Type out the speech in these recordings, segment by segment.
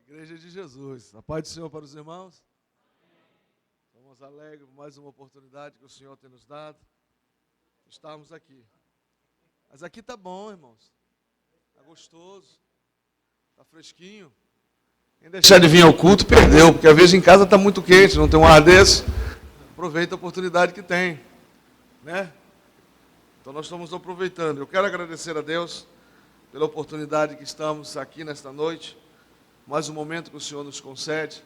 Igreja de Jesus, a paz do Senhor para os irmãos. Estamos alegres por mais uma oportunidade que o Senhor tem nos dado. Estamos aqui. Mas aqui está bom, irmãos. Está gostoso. Está fresquinho. Quem deixar de vir ao culto, perdeu. Porque às vezes em casa está muito quente, não tem um ar desse. Aproveita a oportunidade que tem. Né? Então nós estamos aproveitando. Eu quero agradecer a Deus pela oportunidade que estamos aqui nesta noite. Mais um momento que o Senhor nos concede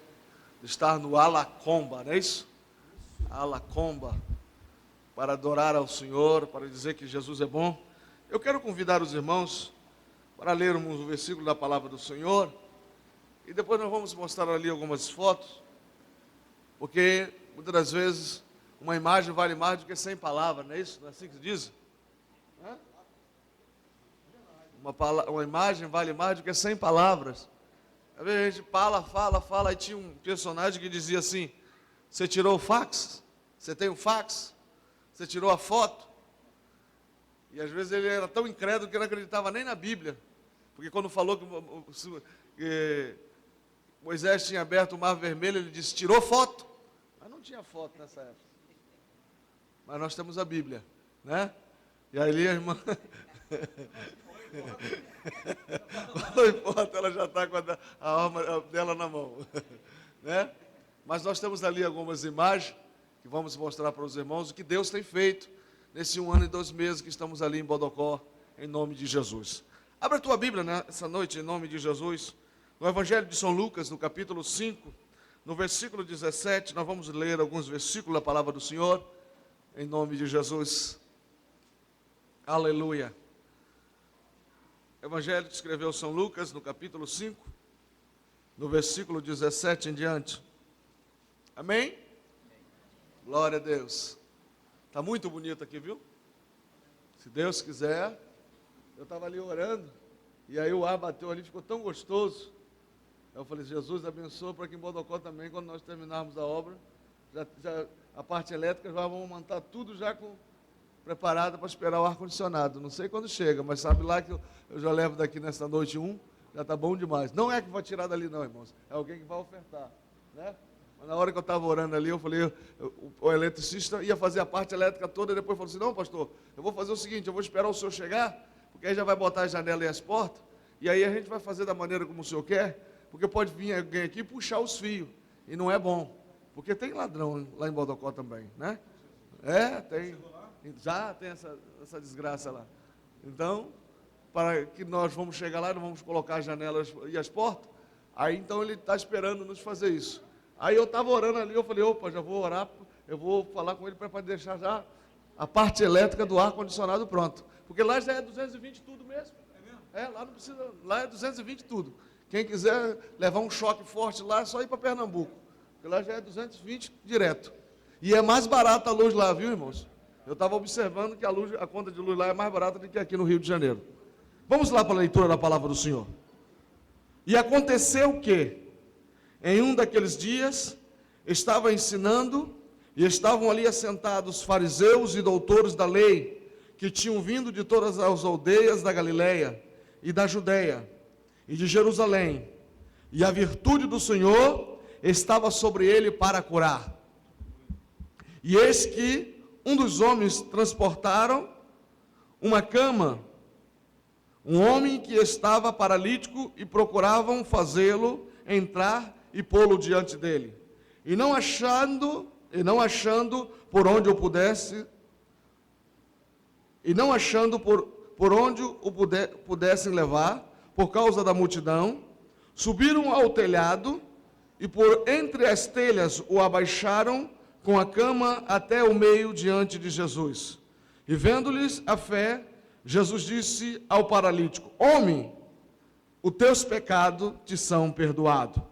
de estar no Alacomba, não é isso? Alacomba, para adorar ao Senhor, para dizer que Jesus é bom. Eu quero convidar os irmãos para lermos o versículo da palavra do Senhor e depois nós vamos mostrar ali algumas fotos, porque muitas das vezes uma imagem vale mais do que 100 palavras, não é isso? Não é assim que se diz? Uma imagem vale mais do que 100 palavras. Às vezes a gente fala, e tinha um personagem que dizia assim: você tirou o fax? Você tem o fax? Você tirou a foto? E às vezes ele era tão incrédulo que não acreditava nem na Bíblia. Porque quando falou que Moisés tinha aberto o Mar Vermelho, ele disse: tirou foto? Mas não tinha foto nessa época. Mas nós temos a Bíblia, né? E aí a irmã... Não importa, ela já está com a arma dela na mão, né? Mas nós temos ali algumas imagens que vamos mostrar para os irmãos o que Deus tem feito nesse 1 ano e 2 meses que estamos ali em Bodocó, em nome de Jesus. Abra a tua Bíblia nessa noite, em nome de Jesus, no Evangelho de São Lucas, no capítulo 5, no versículo 17, nós vamos ler alguns versículos da palavra do Senhor, em nome de Jesus. Aleluia. Evangelho que escreveu São Lucas, no capítulo 5, no versículo 17 em diante. Amém? Glória a Deus. Está muito bonito aqui, viu? Se Deus quiser. Eu estava ali orando, e aí o ar bateu ali, ficou tão gostoso. Eu falei: Jesus abençoa para que em Bodocó também, quando nós terminarmos a obra, a parte elétrica, já vamos montar tudo já preparada para esperar o ar-condicionado. Não sei quando chega, mas sabe lá que eu já levo daqui nessa noite já está bom demais. Não é que vai tirar dali não, irmãos, é alguém que vai ofertar, né? Mas na hora que eu estava orando ali, eu falei, o eletricista ia fazer a parte elétrica toda, e depois falou assim: não, pastor, eu vou fazer o seguinte, eu vou esperar o senhor chegar, porque aí já vai botar a janela e as portas, e aí a gente vai fazer da maneira como o senhor quer, porque pode vir alguém aqui e puxar os fios, e não é bom, porque tem ladrão lá em Bodocó também, né? Tem. Já tem essa desgraça lá. Então, para que nós vamos chegar lá, nós vamos colocar as janelas e as portas. Aí então ele está esperando nos fazer isso. Aí eu estava orando ali, eu falei: opa, já vou orar, eu vou falar com ele para deixar já a parte elétrica do ar-condicionado pronto. Porque lá já é 220 tudo mesmo. É mesmo? Lá não precisa, lá é 220 tudo. Quem quiser levar um choque forte lá, é só ir para Pernambuco. Porque lá já é 220 direto. E é mais barata a luz lá, viu, irmãos? Eu estava observando que a conta de luz lá é mais barata do que aqui no Rio de Janeiro. Vamos lá para a leitura da palavra do Senhor. E aconteceu que, em um daqueles dias, estava ensinando, e estavam ali assentados fariseus e doutores da lei, que tinham vindo de todas as aldeias da Galileia e da Judeia e de Jerusalém. E a virtude do Senhor estava sobre ele para curar. E eis que um dos homens transportaram uma cama, um homem que estava paralítico, e procuravam fazê-lo entrar e pô-lo diante dele. E não achando por onde o pudessem levar, por causa da multidão, subiram ao telhado e por entre as telhas o abaixaram com a cama até o meio diante de Jesus. E vendo-lhes a fé, Jesus disse ao paralítico: homem, os teus pecados te são perdoados.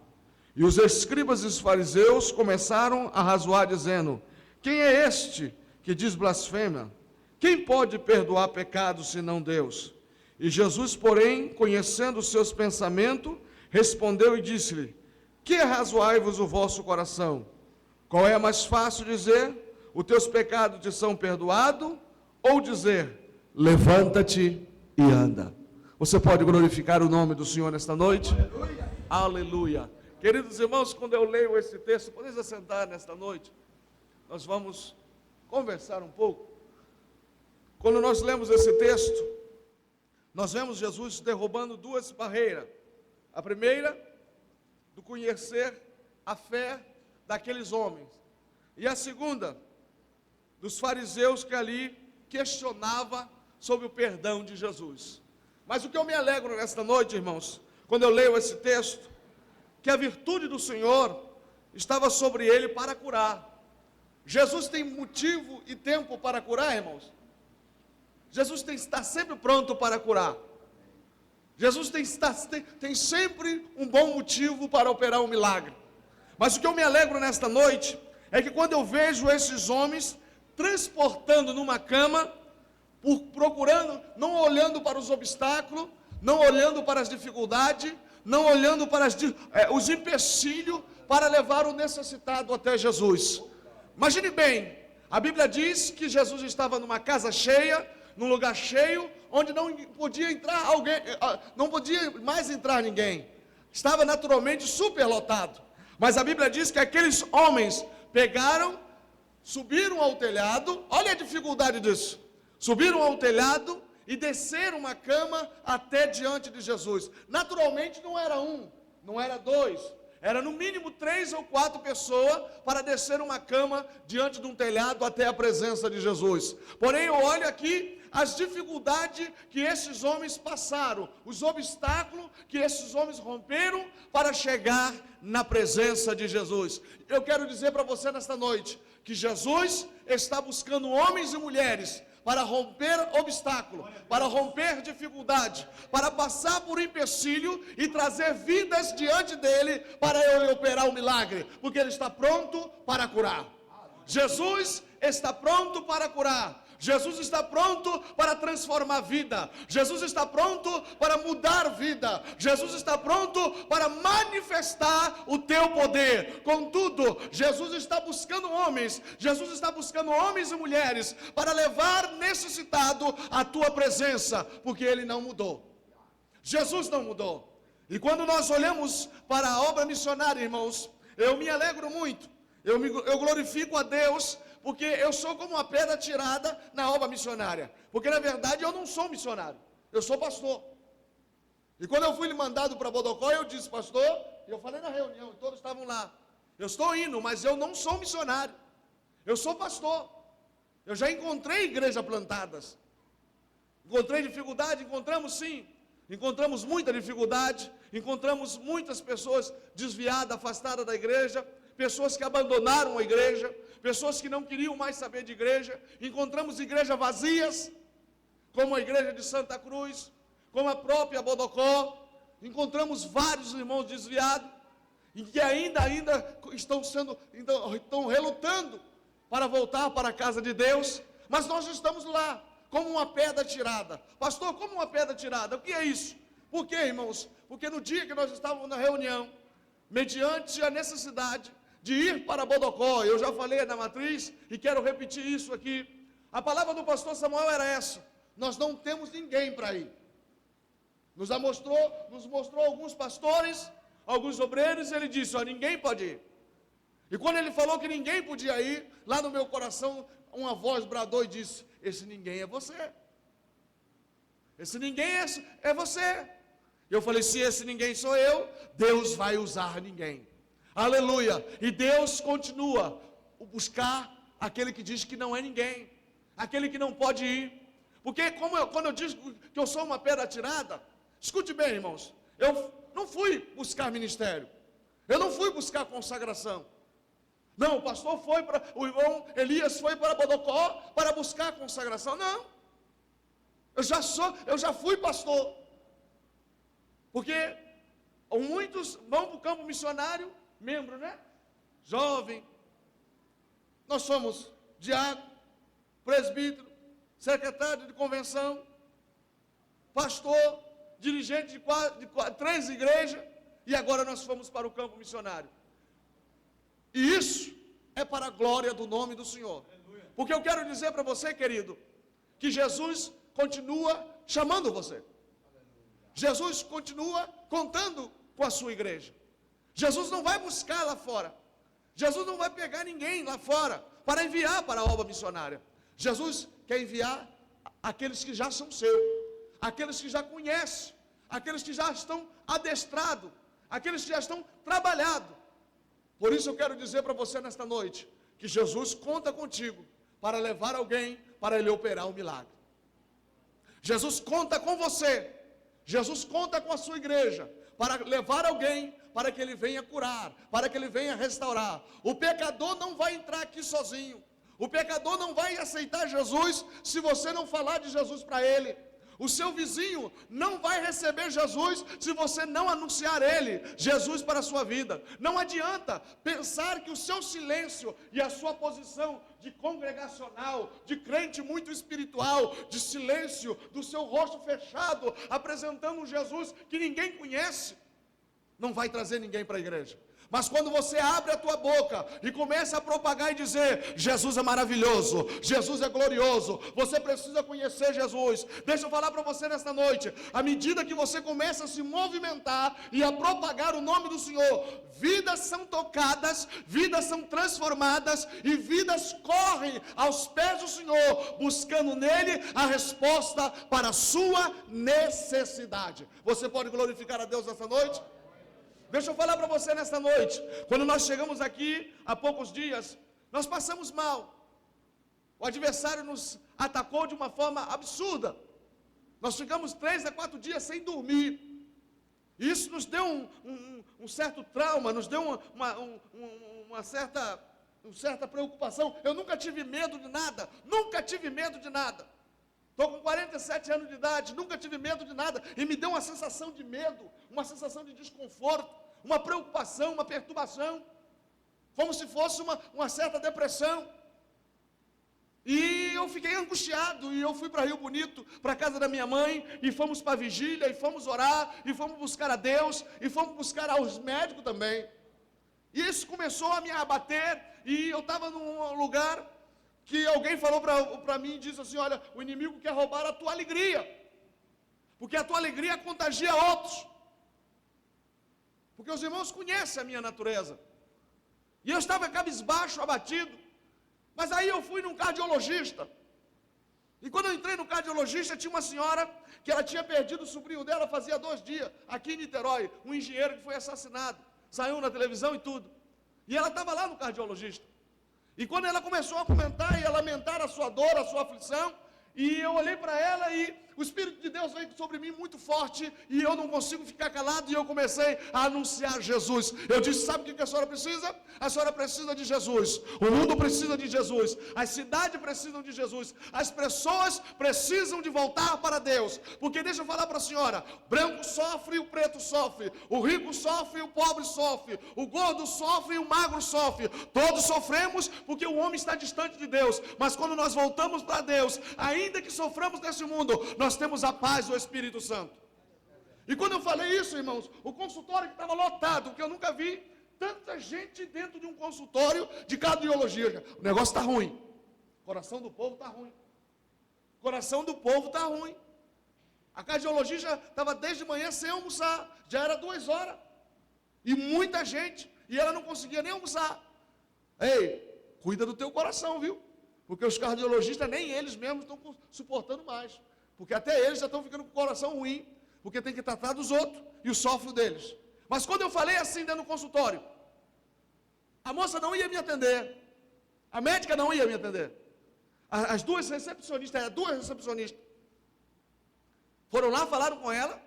E os escribas e os fariseus começaram a razoar, dizendo: quem é este que diz blasfêmia? Quem pode perdoar pecados senão Deus? E Jesus, porém, conhecendo os seus pensamentos, respondeu e disse-lhe: que arrazoai-vos o vosso coração? Qual é mais fácil dizer: os teus pecados te são perdoados, ou dizer: levanta-te e anda? Você pode glorificar o nome do Senhor nesta noite? Aleluia. Aleluia. Queridos irmãos, quando eu leio esse texto, podem se sentar nesta noite, nós vamos conversar um pouco. Quando nós lemos esse texto, nós vemos Jesus derrubando duas barreiras. A primeira, do conhecer a fé daqueles homens. E a segunda, dos fariseus que ali questionavam sobre o perdão de Jesus. Mas o que eu me alegro nesta noite, irmãos, quando eu leio esse texto, que a virtude do Senhor estava sobre ele para curar. Jesus tem motivo e tempo para curar, irmãos? Jesus está sempre pronto para curar. Jesus tem sempre um bom motivo para operar um milagre. Mas o que eu me alegro nesta noite é que quando eu vejo esses homens transportando numa cama, procurando, não olhando para os obstáculos, não olhando para as dificuldades, não olhando para os empecilhos para levar o necessitado até Jesus. Imagine bem, a Bíblia diz que Jesus estava numa casa cheia, num lugar cheio, onde não podia entrar alguém, não podia mais entrar ninguém. Estava naturalmente superlotado. Mas a Bíblia diz que aqueles homens pegaram, subiram ao telhado, olha a dificuldade disso. Subiram ao telhado e desceram uma cama até diante de Jesus. Naturalmente não era um, não era dois, era no mínimo 3 ou 4 pessoas para descer uma cama diante de um telhado até a presença de Jesus. Porém, eu olho aqui as dificuldades que esses homens passaram, os obstáculos que esses homens romperam para chegar na presença de Jesus. Eu quero dizer para você nesta noite, que Jesus está buscando homens e mulheres para romper obstáculo, para romper dificuldade, para passar por empecilho e trazer vidas diante dele para ele operar o milagre, porque ele está pronto para curar. Jesus está pronto para curar. Jesus está pronto para transformar vida. Jesus está pronto para mudar vida. Jesus está pronto para manifestar o teu poder. Contudo, Jesus está buscando homens. Jesus está buscando homens e mulheres para levar necessitado à tua presença, porque ele não mudou. Jesus não mudou. E quando nós olhamos para a obra missionária, irmãos, eu me alegro muito. Eu glorifico a Deus, porque eu sou como uma pedra tirada na obra missionária. Porque na verdade eu não sou missionário, eu sou pastor. E quando eu fui mandado para Bodocó, eu disse, pastor, eu falei na reunião, todos estavam lá, eu estou indo, mas eu não sou missionário, eu sou pastor. Eu já encontrei igrejas plantadas, encontrei dificuldade, encontramos sim, encontramos muita dificuldade, encontramos muitas pessoas desviadas, afastadas da igreja, pessoas que abandonaram a igreja, pessoas que não queriam mais saber de igreja. Encontramos igrejas vazias, como a igreja de Santa Cruz, como a própria Bodocó. Encontramos vários irmãos desviados, e que ainda estão relutando para voltar para a casa de Deus, mas nós estamos lá, como uma pedra tirada. Pastor, como uma pedra tirada? O que é isso? Por quê, irmãos? Porque no dia que nós estávamos na reunião, mediante a necessidade de ir para Bodocó, eu já falei na matriz e quero repetir isso aqui. A palavra do pastor Samuel era essa: nós não temos ninguém para ir. Nos mostrou alguns pastores, alguns obreiros, e ele disse, ninguém pode ir. E quando ele falou que ninguém podia ir, lá no meu coração uma voz bradou e disse, esse ninguém é você. Esse ninguém é você. Eu falei, se esse ninguém sou eu, Deus vai usar ninguém. Aleluia. E Deus continua a buscar aquele que diz que não é ninguém, aquele que não pode ir. Porque quando eu digo que eu sou uma pedra tirada, escute bem, irmãos, eu não fui buscar ministério, eu não fui buscar consagração. Não, o irmão Elias foi para Bodocó para buscar consagração. Não, eu já fui pastor. Porque muitos vão para o campo missionário, membro, né? Jovem. Nós somos diácono, presbítero, secretário de convenção, pastor, dirigente de 3 igrejas, e agora nós fomos para o campo missionário. E isso é para a glória do nome do Senhor. Porque eu quero dizer para você, querido, que Jesus continua chamando você. Jesus continua contando com a sua igreja. Jesus não vai buscar lá fora. Jesus não vai pegar ninguém lá fora para enviar para a obra missionária. Jesus quer enviar aqueles que já são seus, aqueles que já conhecem, aqueles que já estão adestrados, aqueles que já estão trabalhados. Por isso eu quero dizer para você nesta noite, que Jesus conta contigo para levar alguém para ele operar o milagre. Jesus conta com você, Jesus conta com a sua igreja, para levar alguém, para que ele venha curar, para que ele venha restaurar. O pecador não vai entrar aqui sozinho, o pecador não vai aceitar Jesus, se você não falar de Jesus para ele. O seu vizinho não vai receber Jesus se você não anunciar ele, Jesus para a sua vida. Não adianta pensar que o seu silêncio e a sua posição de congregacional, de crente muito espiritual, de silêncio, do seu rosto fechado, apresentando um Jesus que ninguém conhece, não vai trazer ninguém para a igreja. Mas quando você abre a tua boca e começa a propagar e dizer, Jesus é maravilhoso, Jesus é glorioso, você precisa conhecer Jesus. Deixa eu falar para você nesta noite, à medida que você começa a se movimentar e a propagar o nome do Senhor, vidas são tocadas, vidas são transformadas e vidas correm aos pés do Senhor, buscando nele a resposta para a sua necessidade. Você pode glorificar a Deus nesta noite? Deixa eu falar para você nesta noite, quando nós chegamos aqui há poucos dias, nós passamos mal. O adversário nos atacou de uma forma absurda. Nós ficamos 3 a 4 dias sem dormir. Isso nos deu um certo trauma, nos deu uma certa preocupação. Eu nunca tive medo de nada, nunca tive medo de nada. Estou com 47 anos de idade, nunca tive medo de nada, e me deu uma sensação de medo, uma sensação de desconforto, uma preocupação, uma perturbação, como se fosse uma certa depressão. E eu fiquei angustiado, e eu fui para Rio Bonito, para a casa da minha mãe, e fomos para a vigília, e fomos orar, e fomos buscar a Deus, e fomos buscar aos médicos também. E isso começou a me abater, e eu estava num lugar que alguém falou para mim e disse assim, olha, o inimigo quer roubar a tua alegria, porque a tua alegria contagia outros, porque os irmãos conhecem a minha natureza, e eu estava cabisbaixo, abatido, mas aí eu fui num cardiologista, e quando eu entrei no cardiologista, tinha uma senhora, que ela tinha perdido o sobrinho dela, fazia 2 dias, aqui em Niterói, um engenheiro que foi assassinado, saiu na televisão e tudo, e ela estava lá no cardiologista. E quando ela começou a comentar e a lamentar a sua dor, a sua aflição, e eu olhei para ela e o Espírito de Deus veio sobre mim muito forte, e eu não consigo ficar calado, e eu comecei a anunciar Jesus. Eu disse, sabe o que a senhora precisa? A senhora precisa de Jesus, o mundo precisa de Jesus, as cidades precisam de Jesus, as pessoas precisam de voltar para Deus, porque deixa eu falar para a senhora, o branco sofre e o preto sofre, o rico sofre e o pobre sofre, o gordo sofre e o magro sofre, todos sofremos porque o homem está distante de Deus, mas quando nós voltamos para Deus, ainda que soframos nesse mundo, nós temos a paz do Espírito Santo. E quando eu falei isso, irmãos, o consultório que estava lotado, que eu nunca vi tanta gente dentro de um consultório de cardiologia. O negócio está ruim. O coração do povo está ruim. O coração do povo está ruim. A cardiologista estava desde manhã sem almoçar. Já era 2 horas. E muita gente. E ela não conseguia nem almoçar. Ei, cuida do teu coração, viu? Porque os cardiologistas, nem eles mesmos estão suportando mais. Porque até eles já estão ficando com o coração ruim. Porque tem que tratar dos outros e o sofre deles. Mas quando eu falei assim dentro do consultório, a moça não ia me atender. A médica não ia me atender. As 2 recepcionistas, eram 2 recepcionistas. Foram lá, falaram com ela.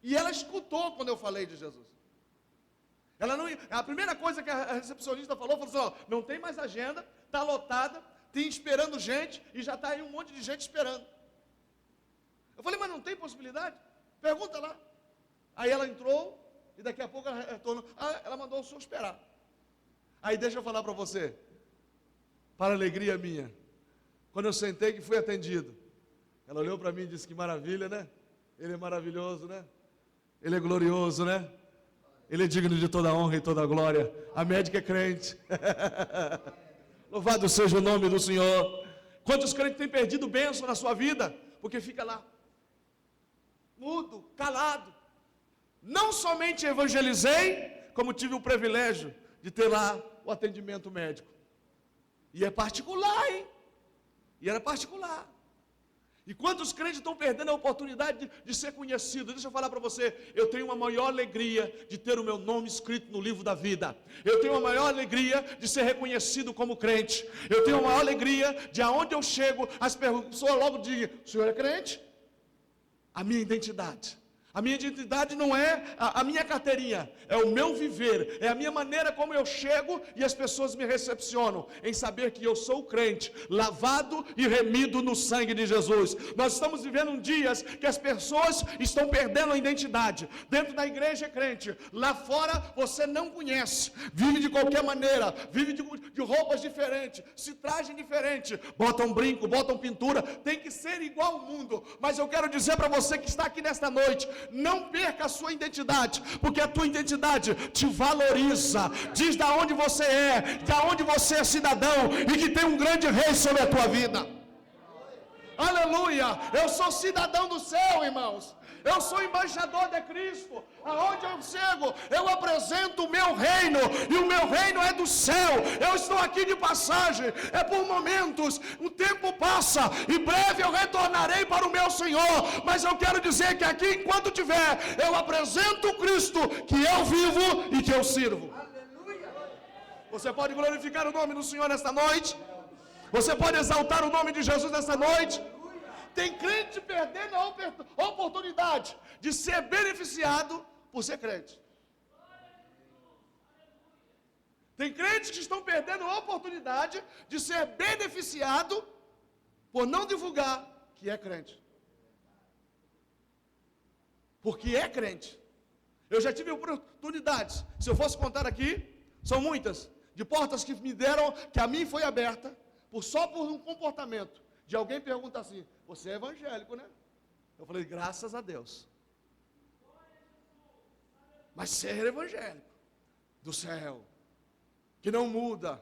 E ela escutou quando eu falei de Jesus. Ela não ia, a primeira coisa que a recepcionista falou assim, ó, não tem mais agenda, está lotada, tem esperando gente, e já está aí um monte de gente esperando. Eu falei, mas não tem possibilidade? Pergunta lá. Aí ela entrou, e daqui a pouco ela retornou. Ela mandou o senhor esperar. Aí deixa eu falar para você, para alegria minha, quando eu sentei que fui atendido, ela olhou para mim e disse, que maravilha, né? Ele é maravilhoso, né? Ele é glorioso, né? Ele é digno de toda honra e toda glória. A médica é crente. Louvado seja o nome do Senhor. Quantos crentes têm perdido bênção na sua vida? Porque fica lá, mudo, calado, Não somente evangelizei, como tive o privilégio de ter lá o atendimento médico. E é particular, hein? E era particular. E quantos crentes estão perdendo a oportunidade de ser conhecido? Deixa eu falar para você, eu tenho uma maior alegria de ter o meu nome escrito no livro da vida. Eu tenho uma maior alegria de ser reconhecido como crente. Eu tenho uma maior alegria de aonde eu chego, as pessoas logo digam, o senhor é crente? A minha identidade. A minha identidade não é a minha carteirinha, é o meu viver, é a minha maneira como eu chego e as pessoas me recepcionam, em saber que eu sou crente, lavado e remido no sangue de Jesus. Nós estamos vivendo dias que as pessoas estão perdendo a identidade. Dentro da igreja é crente, lá fora você não conhece, vive de qualquer maneira, vive de roupas diferentes, se trajem diferente, botam brinco, botam pintura, tem que ser igual ao mundo. Mas eu quero dizer para você que está aqui nesta noite, não perca a sua identidade, porque a tua identidade te valoriza, diz da onde você é, da onde você é cidadão e que tem um grande rei sobre a tua vida. Aleluia! Eu sou cidadão do céu, irmãos. Eu sou embaixador de Cristo. Aonde eu chego, eu apresento o meu reino, e o meu reino é do céu. Eu estou aqui de passagem, é por momentos, o tempo passa, e breve eu retornarei para o meu Senhor, mas eu quero dizer que aqui, enquanto tiver, eu apresento o Cristo que eu vivo e que eu sirvo. Você pode glorificar o nome do Senhor nesta noite? Você pode exaltar o nome de Jesus nesta noite? Tem crente perdendo a oportunidade de ser beneficiado por ser crente. Tem crentes que estão perdendo a oportunidade de ser beneficiado por não divulgar que é crente. Porque é crente. Eu já tive oportunidades, se eu fosse contar aqui, são muitas, de portas que me deram, que a mim foi aberta, só por um comportamento, de alguém perguntar assim, você é evangélico, né? Eu falei, graças a Deus. Mas ser evangélico, do céu, que não muda,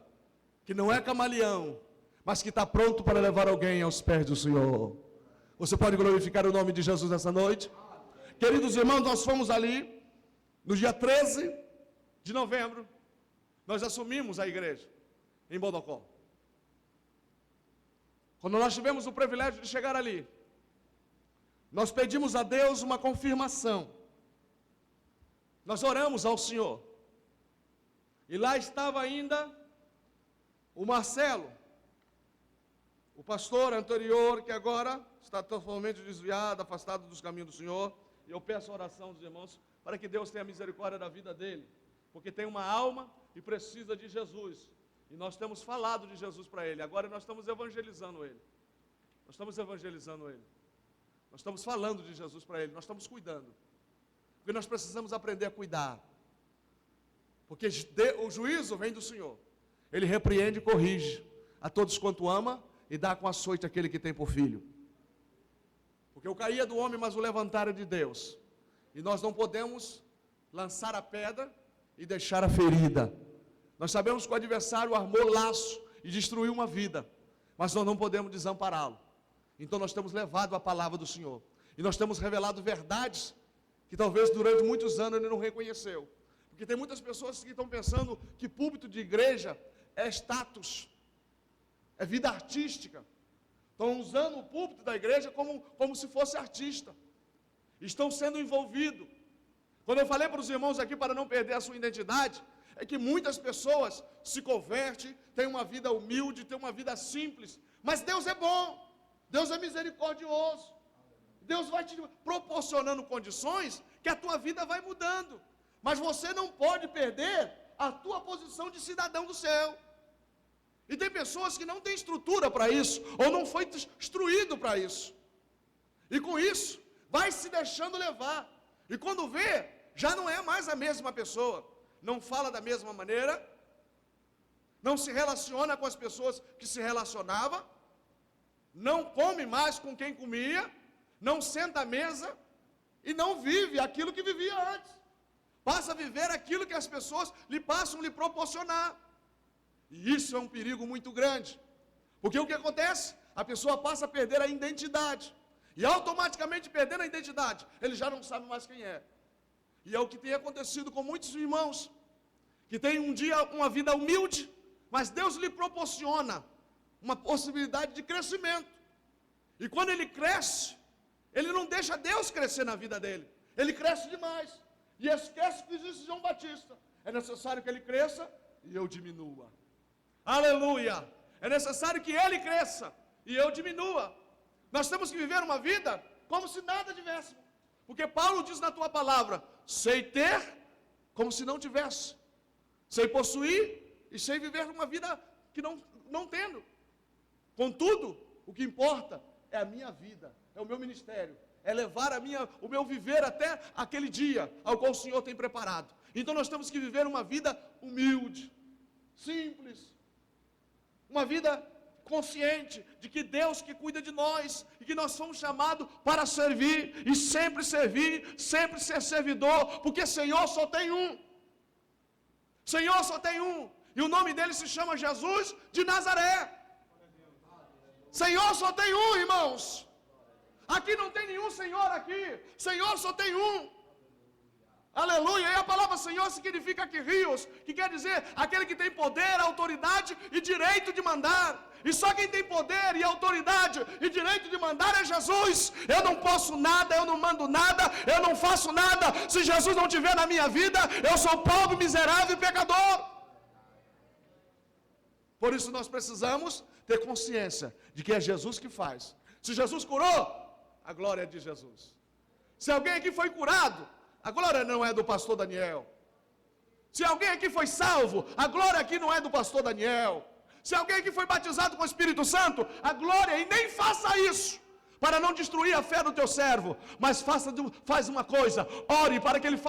que não é camaleão, mas que está pronto para levar alguém aos pés do Senhor. Você pode glorificar o nome de Jesus nessa noite? Queridos irmãos, nós fomos ali, no dia 13 de novembro, nós assumimos a igreja, em Bodocó. Quando nós tivemos o privilégio de chegar ali, nós pedimos a Deus uma confirmação. Nós oramos ao Senhor. E lá estava ainda o Marcelo, o pastor anterior, que agora está totalmente desviado, afastado dos caminhos do Senhor. E eu peço a oração dos irmãos para que Deus tenha misericórdia da vida dele, porque tem uma alma e precisa de Jesus. E nós temos falado de Jesus para ele. Agora nós estamos evangelizando ele. Nós estamos falando de Jesus para ele. Nós estamos cuidando. Porque nós precisamos aprender a cuidar. Porque o juízo vem do Senhor. Ele repreende e corrige a todos quanto ama e dá com açoite aquele que tem por filho. Porque o cair é do homem, mas o levantar é de Deus. E nós não podemos lançar a pedra e deixar a ferida. Nós sabemos que o adversário armou laço e destruiu uma vida, mas nós não podemos desampará-lo. Então nós temos levado a palavra do Senhor, e nós temos revelado verdades que talvez durante muitos anos ele não reconheceu. Porque tem muitas pessoas que estão pensando que púlpito de igreja é status, é vida artística. Estão usando o púlpito da igreja como se fosse artista. Estão sendo envolvidos. Quando eu falei para os irmãos aqui para não perder a sua identidade, é que muitas pessoas se convertem, têm uma vida humilde, têm uma vida simples, mas Deus é bom, Deus é misericordioso, Deus vai te proporcionando condições que a tua vida vai mudando, mas você não pode perder a tua posição de cidadão do céu. E tem pessoas que não têm estrutura para isso, ou não foi instruído para isso, e com isso, vai se deixando levar, e quando vê, já não é mais a mesma pessoa. Não fala da mesma maneira, não se relaciona com as pessoas que se relacionava, não come mais com quem comia, não senta à mesa e não vive aquilo que vivia antes. Passa a viver aquilo que as pessoas lhe passam a lhe proporcionar. E isso é um perigo muito grande, porque o que acontece? A pessoa passa a perder a identidade, e automaticamente perdendo a identidade, ele já não sabe mais quem é. E é o que tem acontecido com muitos irmãos, que têm um dia uma vida humilde, mas Deus lhe proporciona uma possibilidade de crescimento. E quando ele cresce, ele não deixa Deus crescer na vida dele. Ele cresce demais. E esquece o que disse João Batista. É necessário que ele cresça e eu diminua. Aleluia! É necessário que ele cresça e eu diminua. Nós temos que viver uma vida como se nada tivéssemos. Porque Paulo diz na tua palavra, sei ter como se não tivesse. Sei possuir e sei viver uma vida que não tendo. Contudo, o que importa é a minha vida, é o meu ministério, é levar o meu viver até aquele dia ao qual o Senhor tem preparado. Então nós temos que viver uma vida humilde, simples, uma vida consciente de que Deus que cuida de nós, e que nós somos chamados para servir, e sempre ser servidor, porque Senhor só tem um. Senhor só tem um, e o nome dele se chama Jesus de Nazaré. Senhor só tem um, irmãos. Aqui não tem nenhum Senhor aqui. Senhor só tem um. Aleluia. E a palavra Senhor significa aqui rios, que quer dizer aquele que tem poder, autoridade e direito de mandar. E só quem tem poder e autoridade e direito de mandar é Jesus. Eu não posso nada, eu não mando nada, eu não faço nada. Se Jesus não estiver na minha vida, eu sou pobre, miserável e pecador. Por isso nós precisamos ter consciência de que é Jesus que faz. Se Jesus curou, a glória é de Jesus. Se alguém aqui foi curado, a glória não é do pastor Daniel. Se alguém aqui foi salvo, a glória aqui não é do pastor Daniel. Se alguém aqui foi batizado com o Espírito Santo, a glória, e nem faça isso, para não destruir a fé do teu servo, mas faz uma coisa, ore para que ele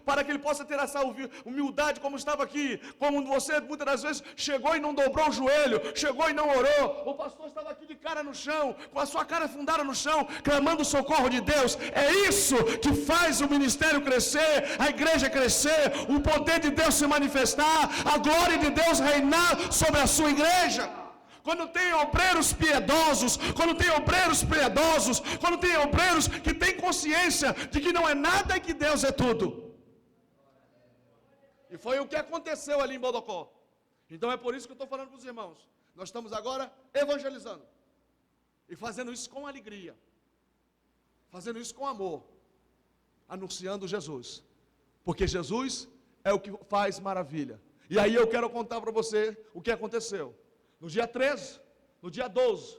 para que ele possa ter essa humildade como estava aqui, como você muitas das vezes chegou e não dobrou o joelho, chegou e não orou, o pastor estava aqui de cara no chão, com a sua cara afundada no chão, clamando o socorro de Deus. É isso que faz o ministério crescer, a igreja crescer, o poder de Deus se manifestar, a glória de Deus reinar sobre a sua igreja. Quando tem obreiros piedosos, quando tem obreiros que têm consciência de que não é nada e que Deus é tudo. E foi o que aconteceu ali em Bodocó. Então é por isso que eu estou falando para os irmãos. Nós estamos agora evangelizando. E fazendo isso com alegria. Fazendo isso com amor. Anunciando Jesus. Porque Jesus é o que faz maravilha. E aí eu quero contar para você o que aconteceu. No dia 13, no dia 12,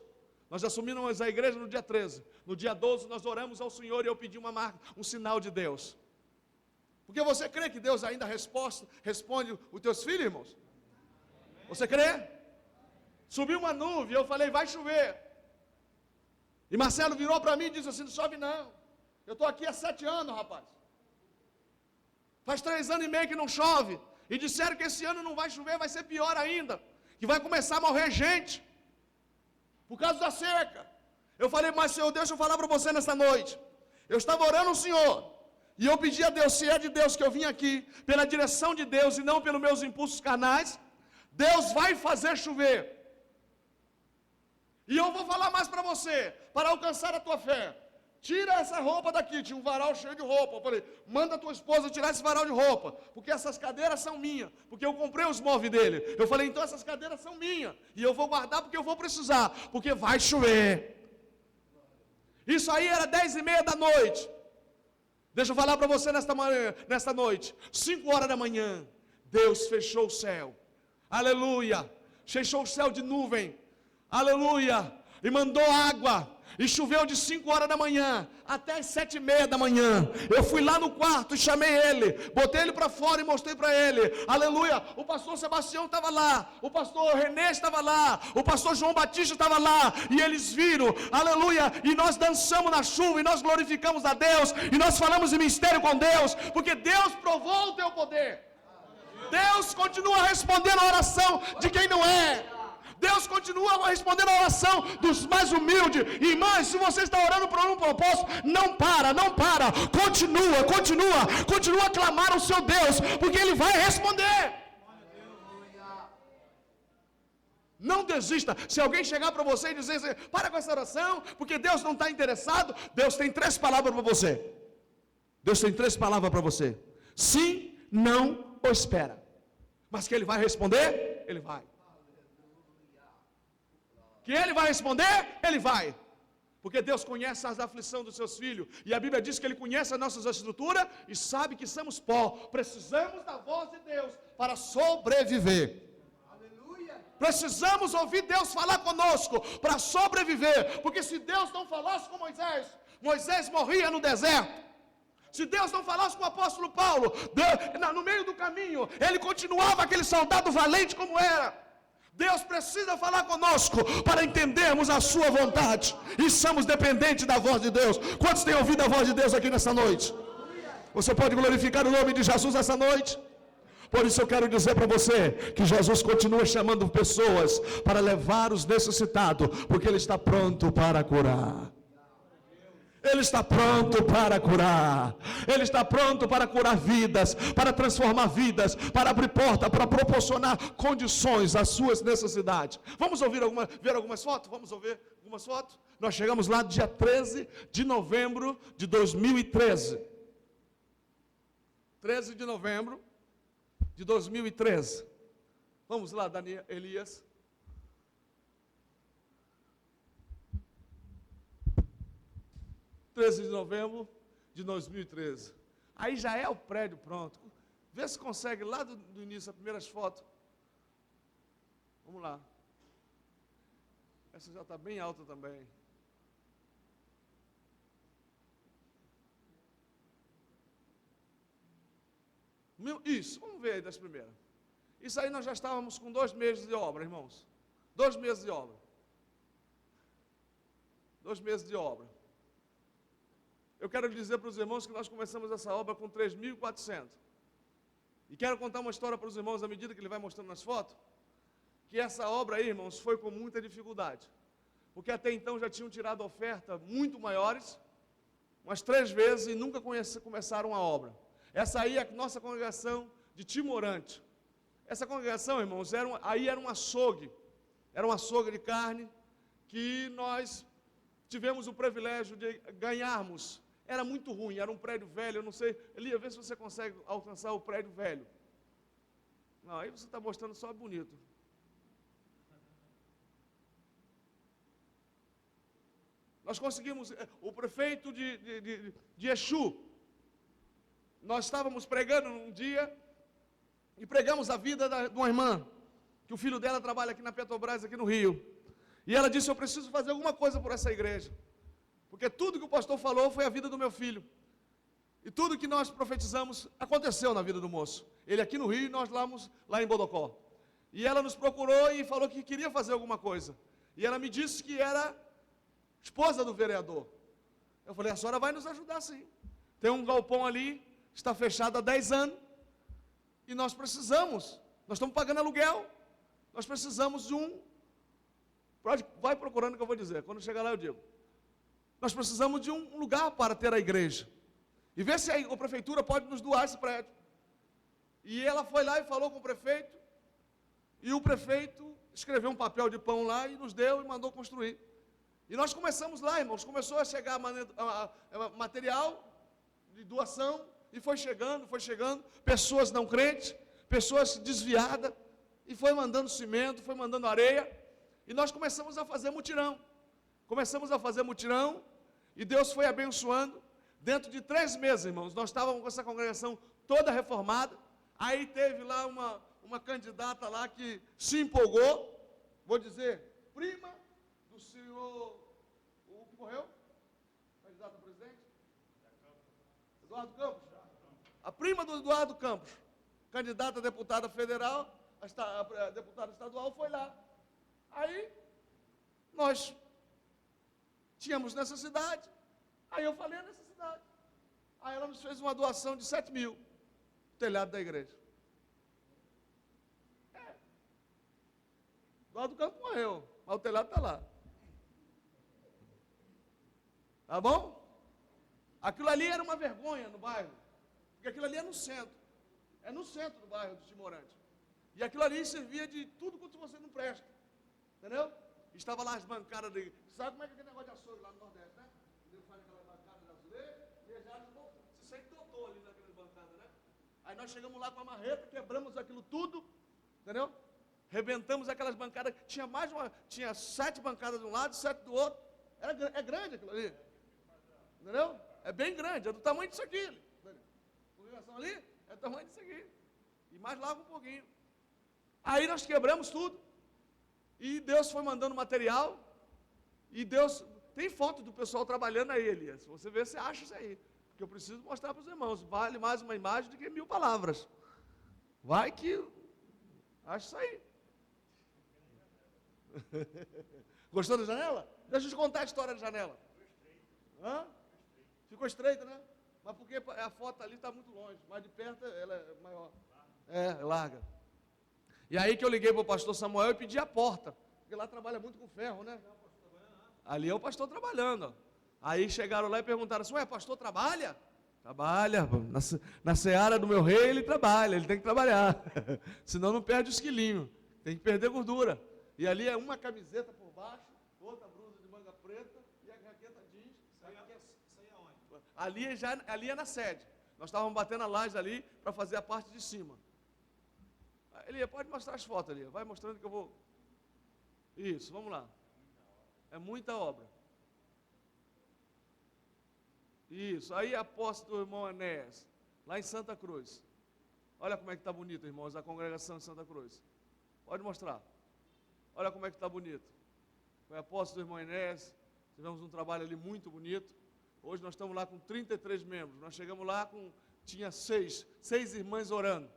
nós assumimos a igreja no dia 13. No dia 12 nós oramos ao Senhor e eu pedi uma marca, um sinal de Deus. Porque você crê que Deus ainda responde os teus filhos, irmãos? Você crê? Subiu uma nuvem, eu falei, vai chover. E Marcelo virou para mim e disse assim, não chove não. Eu estou aqui há 7 anos, rapaz. Faz 3 anos e meio que não chove. E disseram que esse ano não vai chover, vai ser pior ainda. Que vai começar a morrer gente, por causa da seca. Eu falei, mas Senhor, deixa eu falar para você nessa noite. Eu estava orando ao Senhor, e eu pedi a Deus, se é de Deus que eu vim aqui, pela direção de Deus e não pelos meus impulsos carnais, Deus vai fazer chover. E eu vou falar mais para você, para alcançar a tua fé. Tira essa roupa daqui, tinha um varal cheio de roupa. Eu falei, manda a tua esposa tirar esse varal de roupa, porque essas cadeiras são minhas, porque eu comprei os móveis dele. Eu falei, então essas cadeiras são minhas, e eu vou guardar porque eu vou precisar, porque vai chover. Isso aí era 10:30 da noite. Deixa eu falar para você nesta noite, 5 horas da manhã, Deus fechou o céu. Aleluia. Fechou o céu de nuvem. Aleluia. E mandou água. E choveu de 5 horas da manhã até as 7:30 da manhã. Eu fui lá no quarto e chamei ele, botei ele para fora e mostrei para ele. Aleluia. O pastor Sebastião estava lá, o pastor Renê estava lá, o pastor João Batista estava lá, e eles viram. Aleluia. E nós dançamos na chuva e nós glorificamos a Deus, e nós falamos em mistério com Deus, porque Deus provou o teu poder. Deus continua respondendo a oração de quem não é. Deus continua respondendo a oração dos mais humildes. Irmãs, se você está orando por um propósito, não para. Continua a clamar ao seu Deus, porque Ele vai responder. Não desista. Se alguém chegar para você e dizer assim, para com essa oração, porque Deus não está interessado, Deus tem 3 palavras para você. Deus tem 3 palavras para você. Sim, não ou espera. Mas que Ele vai responder? Ele vai. Que Ele vai responder? Ele vai. Porque Deus conhece as aflições dos seus filhos. E a Bíblia diz que Ele conhece as nossas estruturas e sabe que somos pó. Precisamos da voz de Deus para sobreviver. Precisamos ouvir Deus falar conosco para sobreviver. Porque se Deus não falasse com Moisés, Moisés morria no deserto. Se Deus não falasse com o apóstolo Paulo, no meio do caminho, ele continuava aquele soldado valente como era. Deus precisa falar conosco para entendermos a sua vontade. E somos dependentes da voz de Deus. Quantos têm ouvido a voz de Deus aqui nessa noite? Você pode glorificar o nome de Jesus essa noite? Por isso eu quero dizer para você que Jesus continua chamando pessoas para levar os necessitados, porque Ele está pronto para curar. Ele está pronto para curar. Ele está pronto para curar vidas, para transformar vidas, para abrir porta, para proporcionar condições às suas necessidades. Vamos ver algumas fotos? Vamos ouvir algumas fotos? Nós chegamos lá dia 13 de novembro de 2013. 13 de novembro de 2013. Vamos lá, Daniel, Elias. 13 de novembro de 2013. Aí já é o prédio pronto. Vê se consegue lá do início, as primeiras fotos. Vamos lá. Essa já está bem alta também. Isso, vamos ver aí das primeiras. Isso aí nós já estávamos com 2 meses de obra, irmãos. 2 meses de obra. 2 meses de obra. Eu quero dizer para os irmãos que nós começamos essa obra com 3.400. E quero contar uma história para os irmãos, à medida que ele vai mostrando nas fotos, que essa obra aí, irmãos, foi com muita dificuldade. Porque até então já tinham tirado oferta muito maiores, umas 3 vezes, e nunca começaram a obra. Essa aí é a nossa congregação de Timorante. Essa congregação, irmãos, era um açougue. Era um açougue de carne que nós tivemos o privilégio de ganharmos. Era muito ruim, era um prédio velho, eu não sei. Elia, vê se você consegue alcançar o prédio velho. Não, aí você está mostrando só bonito. Nós conseguimos, o prefeito de Exu, nós estávamos pregando um dia, e pregamos a vida de uma irmã, que o filho dela trabalha aqui na Petrobras, aqui no Rio. E ela disse, eu preciso fazer alguma coisa por essa igreja. Porque tudo que o pastor falou foi a vida do meu filho. E tudo que nós profetizamos aconteceu na vida do moço. Ele aqui no Rio e nós lá em Bodocó. E ela nos procurou e falou que queria fazer alguma coisa. E ela me disse que era esposa do vereador. Eu falei, a senhora vai nos ajudar sim. Tem um galpão ali, está fechado há 10 anos. E nós estamos pagando aluguel. Nós precisamos de vai procurando o que eu vou dizer. Quando chegar lá eu digo. Nós precisamos de um lugar para ter a igreja. E ver se a prefeitura pode nos doar esse prédio. E ela foi lá e falou com o prefeito. E o prefeito escreveu um papel de pão lá e nos deu e mandou construir. E nós começamos lá, irmãos. Começou a chegar material de doação. E foi chegando. Pessoas não crentes, pessoas desviadas. E foi mandando cimento, foi mandando areia. E nós começamos a fazer mutirão. E Deus foi abençoando. Dentro de 3 meses, irmãos, nós estávamos com essa congregação toda reformada. Aí teve lá uma candidata lá que se empolgou. Vou dizer, prima do senhor, o que morreu? Candidato a presidente? Eduardo Campos. A prima do Eduardo Campos, candidata a deputada federal, a deputada estadual, foi lá. Aí, nós tínhamos necessidade. Aí eu falei a necessidade. Aí ela nos fez uma doação de 7 mil. O telhado da igreja. Eduardo Campos morreu, mas o telhado está lá. Tá bom? Aquilo ali era uma vergonha no bairro. Porque aquilo ali é no centro. É no centro do bairro do Timorante. E aquilo ali servia de tudo quanto você não presta. Entendeu? Estava lá as bancadas de... Sabe como é que é aquele negócio de açougue lá no Nordeste, né? Ele faz aquela bancada de azulejo, e já se sentou Aí nós chegamos lá com a marreta, quebramos aquilo tudo, entendeu? Rebentamos aquelas bancadas, tinha 7 bancadas de um lado, 7 do outro. É grande aquilo ali. Entendeu? É bem grande, é do tamanho disso aqui. Com ligação ali, é do tamanho disso aqui. E mais largo um pouquinho. Aí nós quebramos tudo. E Deus foi mandando material. E Deus... Tem foto do pessoal trabalhando aí, Elias. Se você ver, você acha isso aí. Porque eu preciso mostrar para os irmãos. Vale mais uma imagem do que 1000 palavras. Vai que... Acho isso aí. Gostou da janela? Deixa eu te contar a história da janela. Hã? Ficou estreita, né? Mas porque a foto ali está muito longe. Mas de perto ela é maior. É larga. E aí que eu liguei para o pastor Samuel e pedi a porta. Porque lá trabalha muito com ferro, né? Ali é o pastor trabalhando. Ó. Aí chegaram lá e perguntaram assim, ué, pastor trabalha? Trabalha. Na seara do meu rei ele trabalha, ele tem que trabalhar. Senão não perde os quilinhos. Tem que perder gordura. E ali é uma camiseta por baixo, outra blusa de manga preta e a jaqueta jeans. Isso aí aonde? Ali é na sede. Nós estávamos batendo a laje ali para fazer a parte de cima. Elia, pode mostrar as fotos, Elia. Vai mostrando que eu vou... Isso, vamos lá. É muita obra. Isso, aí a posse do irmão Enéas, lá em Santa Cruz. Olha como é que está bonito, irmãos, a congregação de Santa Cruz. Pode mostrar. Olha como é que está bonito. Foi a posse do irmão Enéas. Tivemos um trabalho ali muito bonito. Hoje nós estamos lá com 33 membros. Nós chegamos lá tinha 6 irmãs orando.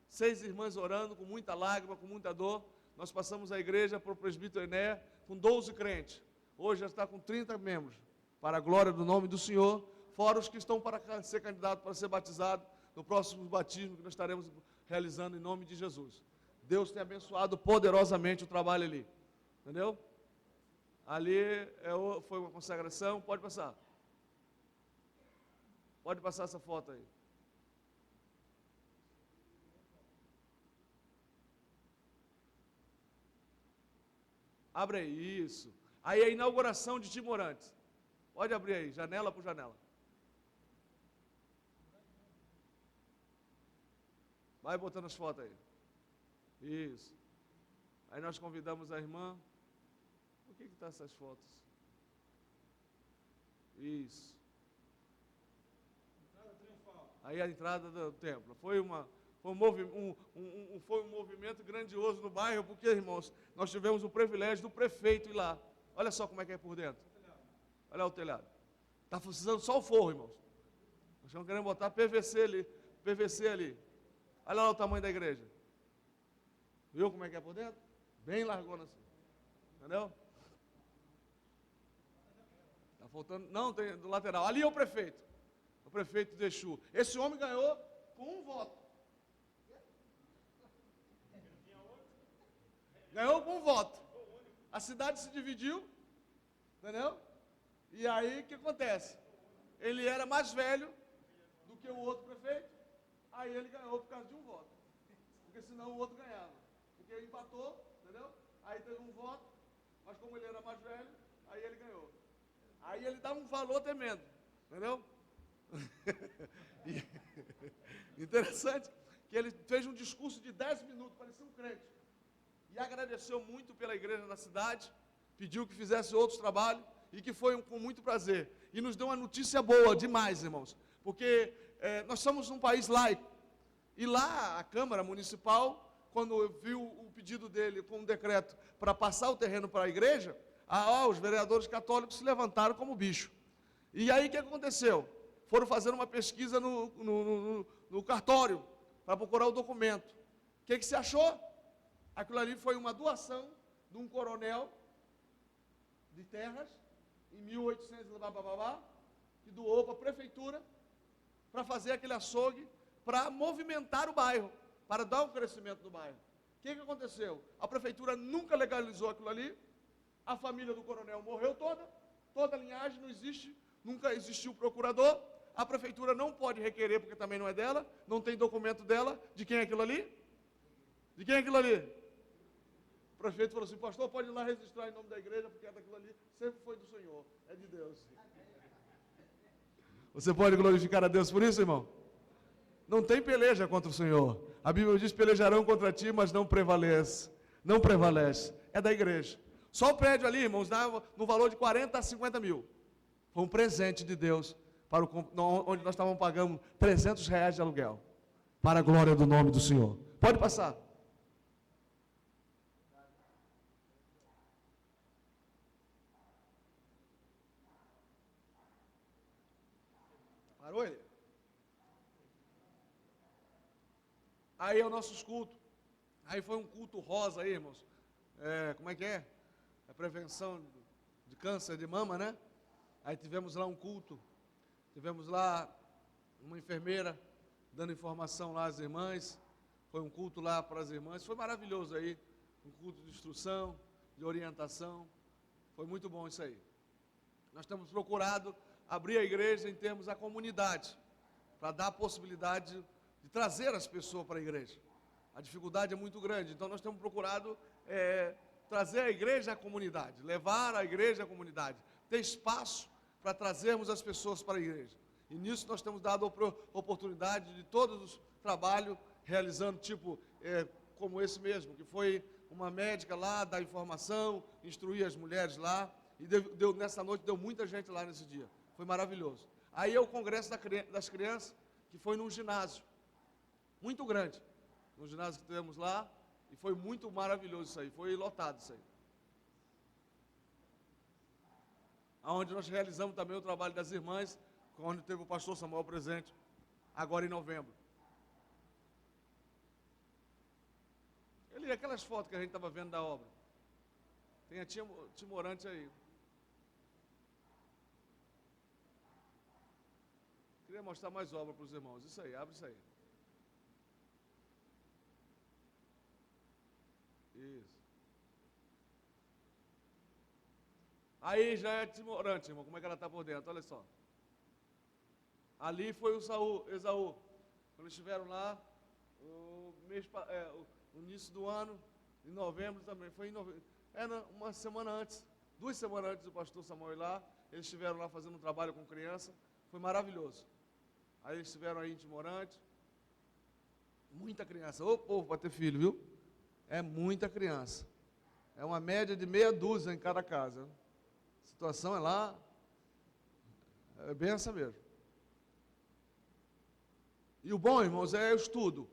6 irmãs orando, com muita lágrima, com muita dor. Nós passamos a igreja para o presbítero Ené, com 12 crentes. Hoje já está com 30 membros, para a glória do nome do Senhor, fora os que estão para ser candidato, para ser batizado, no próximo batismo que nós estaremos realizando em nome de Jesus. Deus tem abençoado poderosamente o trabalho ali, entendeu? Ali foi uma consagração, pode passar. Pode passar essa foto aí. Abre aí, isso. Aí a inauguração de Timorantes. Pode abrir aí, janela por janela. Vai botando as fotos aí. Isso. Aí nós convidamos a irmã. Por que estão essas fotos? Isso. Aí a entrada do templo. Foi um movimento grandioso no bairro, porque, irmãos, nós tivemos o privilégio do prefeito ir lá. Olha só como é que é por dentro. Olha o telhado. Está precisando só o forro, irmãos. Nós estamos querendo botar PVC ali. Olha lá o tamanho da igreja. Viu como é que é por dentro? Bem largona assim. Entendeu? Está faltando... Não, tem do lateral. Ali é o prefeito. O prefeito de Exu. Esse homem ganhou com um voto. Ganhou com um voto. A cidade se dividiu. Entendeu? E aí o que acontece? Ele era mais velho do que o outro prefeito. Aí ele ganhou por causa de um voto. Porque senão o outro ganhava. Porque ele empatou, entendeu? Aí teve um voto, mas como ele era mais velho, aí ele ganhou. Aí ele dá um valor tremendo, entendeu? Interessante que ele fez um discurso de 10 minutos, parecia um crente. E agradeceu muito pela igreja da cidade, pediu que fizesse outros trabalhos e que foi com muito prazer. E nos deu uma notícia boa demais, irmãos, porque nós somos um país laico. E lá a Câmara Municipal, quando viu o pedido dele com um decreto para passar o terreno para a igreja, os vereadores católicos se levantaram como bicho. E aí o que aconteceu? Foram fazer uma pesquisa no cartório para procurar o documento. O que se achou? Aquilo ali foi uma doação de um coronel de terras, em 1800, que doou para a prefeitura para fazer aquele açougue, para movimentar o bairro, para dar um crescimento no bairro. O que aconteceu? A prefeitura nunca legalizou aquilo ali, a família do coronel morreu toda a linhagem não existe, nunca existiu procurador, a prefeitura não pode requerer, porque também não é dela, não tem documento dela. De quem é aquilo ali? De quem é aquilo ali? O prefeito falou assim, pastor, pode ir lá registrar em nome da igreja, porque é daquilo ali, sempre foi do Senhor, é de Deus. Você pode glorificar a Deus por isso, irmão? Não tem peleja contra o Senhor. A Bíblia diz: pelejarão contra ti, mas não prevalece. Não prevalece. É da igreja. Só o prédio ali, irmãos, dava no valor de 40 a 50 mil. Foi um presente de Deus, para onde nós estávamos pagando R$ 300 de aluguel. Para a glória do nome do Senhor. Pode passar. Parou ele? Aí é o nosso culto. Aí foi um culto rosa aí, irmãos. Como é que é? A prevenção de câncer de mama, né? Aí tivemos lá um culto. Tivemos lá uma enfermeira dando informação lá às irmãs. Foi um culto lá para as irmãs. Foi maravilhoso aí. Um culto de instrução, de orientação. Foi muito bom isso aí. Nós temos procurado abrir a igreja em termos da comunidade, para dar a possibilidade de trazer as pessoas para a igreja. A dificuldade é muito grande, então nós temos procurado trazer a igreja à comunidade, levar a igreja à comunidade, ter espaço para trazermos as pessoas para a igreja. E nisso nós temos dado a oportunidade de todos os trabalhos realizando, como esse mesmo, que foi uma médica lá, dar informação, instruir as mulheres lá, e nessa noite deu muita gente lá nesse dia. Foi maravilhoso. Aí é o congresso das crianças, que foi num ginásio, muito grande. No ginásio que tivemos lá, e foi muito maravilhoso isso aí, foi lotado isso aí. Onde nós realizamos também o trabalho das irmãs, onde teve o pastor Samuel presente, agora em novembro. Aquelas fotos que a gente estava vendo da obra. Tem a Timorante aí. Queria mostrar mais obra para os irmãos. Isso aí, abre isso aí. Isso. Aí já é Timorante, irmão. Como é que ela está por dentro? Olha só. Ali foi o Esaú. Quando eles estiveram lá, no início do ano, em novembro também. Foi em novembro. Uma semana antes. 2 semanas antes do pastor Samuel ir lá. Eles estiveram lá fazendo um trabalho com criança. Foi maravilhoso. Aí eles estiveram aí em Timorante. Muita criança. Ô povo para ter filho, viu? É muita criança. É uma média de meia dúzia em cada casa. A situação é lá. É bem essa mesmo. E o bom, irmãos, é o estudo.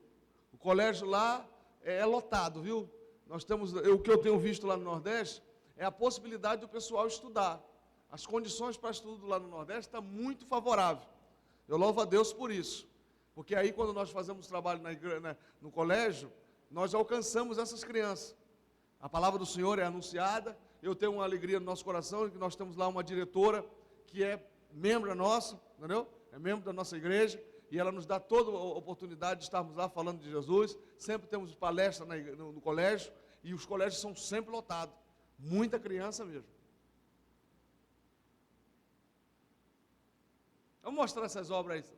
O colégio lá é lotado, viu? Nós temos, o que eu tenho visto lá no Nordeste, é a possibilidade do pessoal estudar. As condições para estudo lá no Nordeste estão muito favoráveis. Eu louvo a Deus por isso. Porque aí quando nós fazemos trabalho no colégio, nós alcançamos essas crianças. A palavra do Senhor é anunciada. Eu tenho uma alegria no nosso coração, que nós temos lá uma diretora que é membro nossa, entendeu? É membro da nossa igreja. E ela nos dá toda a oportunidade de estarmos lá falando de Jesus. Sempre temos palestra no colégio. E os colégios são sempre lotados. Muita criança mesmo. Vamos mostrar essas obras aí.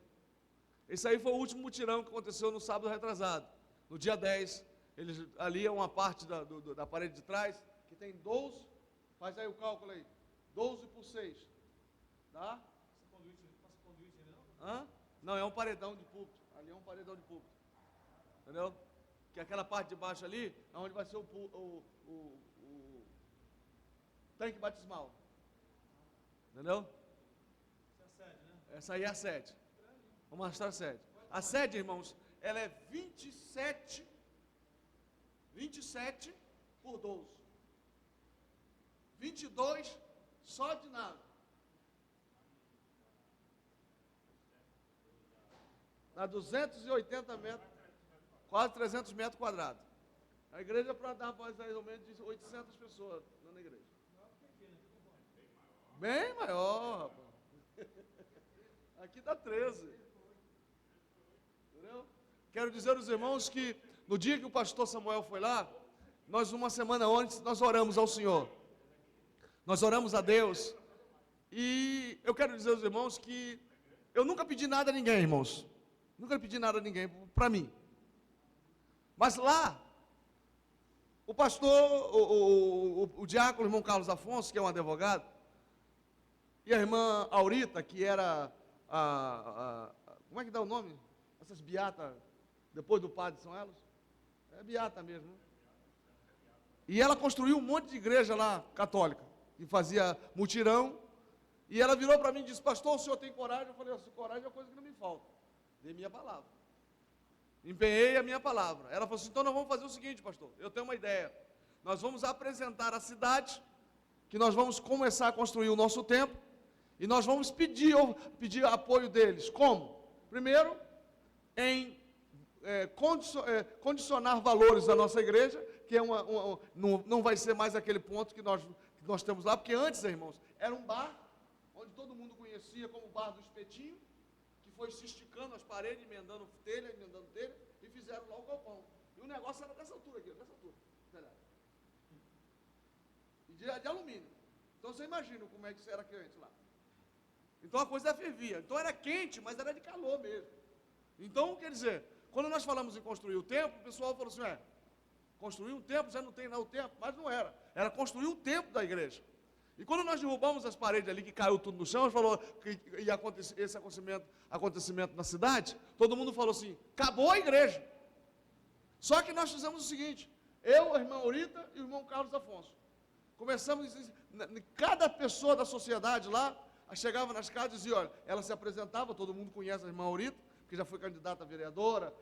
Esse aí foi o último mutirão que aconteceu no sábado retrasado. No dia 10. Ali é uma parte da parede de trás, que tem 12. Faz aí o cálculo aí. 12 por 6. Tá? Passa conduíte ali não? Hã? Não, é um paredão de púlpito. Ali é um paredão de púlpito. Entendeu? Que é aquela parte de baixo ali, é onde vai ser o tanque batismal. Entendeu? Essa é a sede, né? Essa aí é a sede. Vamos mostrar a sede. A sede, irmãos, ela é 27 por 12. 22 só de nave. Dá 280 metros, quase 300 metros quadrados. A igreja para dar mais ou menos de 800 pessoas na igreja. Bem maior, rapaz. Aqui dá 13. Entendeu? Quero dizer aos irmãos que no dia que o pastor Samuel foi lá, nós uma semana antes, nós oramos ao Senhor. Nós oramos a Deus. E eu quero dizer aos irmãos que eu nunca pedi nada a ninguém, irmãos. Nunca pedi nada a ninguém para mim. Mas lá, o pastor, o diácono, o irmão Carlos Afonso, que é um advogado, e a irmã Aurita, que era como é que dá o nome? Essas beatas, depois do padre, são elas? É beata mesmo. Né? E ela construiu um monte de igreja lá, católica, que fazia mutirão. E ela virou para mim e disse, pastor, o senhor tem coragem? Eu falei, coragem é uma coisa que não me falta. Dei minha palavra. Empenhei a minha palavra. Ela falou assim, então nós vamos fazer o seguinte, pastor, eu tenho uma ideia. Nós vamos apresentar a cidade, que nós vamos começar a construir o nosso templo, e nós vamos pedir apoio deles. Como? Primeiro, em condicionar valores da nossa igreja, que é não vai ser mais aquele ponto que nós temos lá, porque antes, irmãos, era um bar, onde todo mundo conhecia como o bar do espetinho, que foi se esticando as paredes, emendando telha, e fizeram lá o galpão. E o negócio era dessa altura aqui, dessa altura. E de alumínio. Então você imagina como é que era quente lá. Então a coisa fervia. Então era quente, mas era de calor mesmo. Então, quer dizer, quando nós falamos em construir o templo, o pessoal falou assim, construir um templo, já não tem lá o templo, mas não era. Era construir o templo da igreja. E quando nós derrubamos as paredes ali, que caiu tudo no chão, nós falou que ia acontecer esse acontecimento na cidade, todo mundo falou assim, acabou a igreja. Só que nós fizemos o seguinte, eu, a irmã Aurita e o irmão Carlos Afonso, começamos, cada pessoa da sociedade lá, chegava nas casas e dizia, olha, ela se apresentava, todo mundo conhece a irmã Aurita, que já foi candidata a vereadora,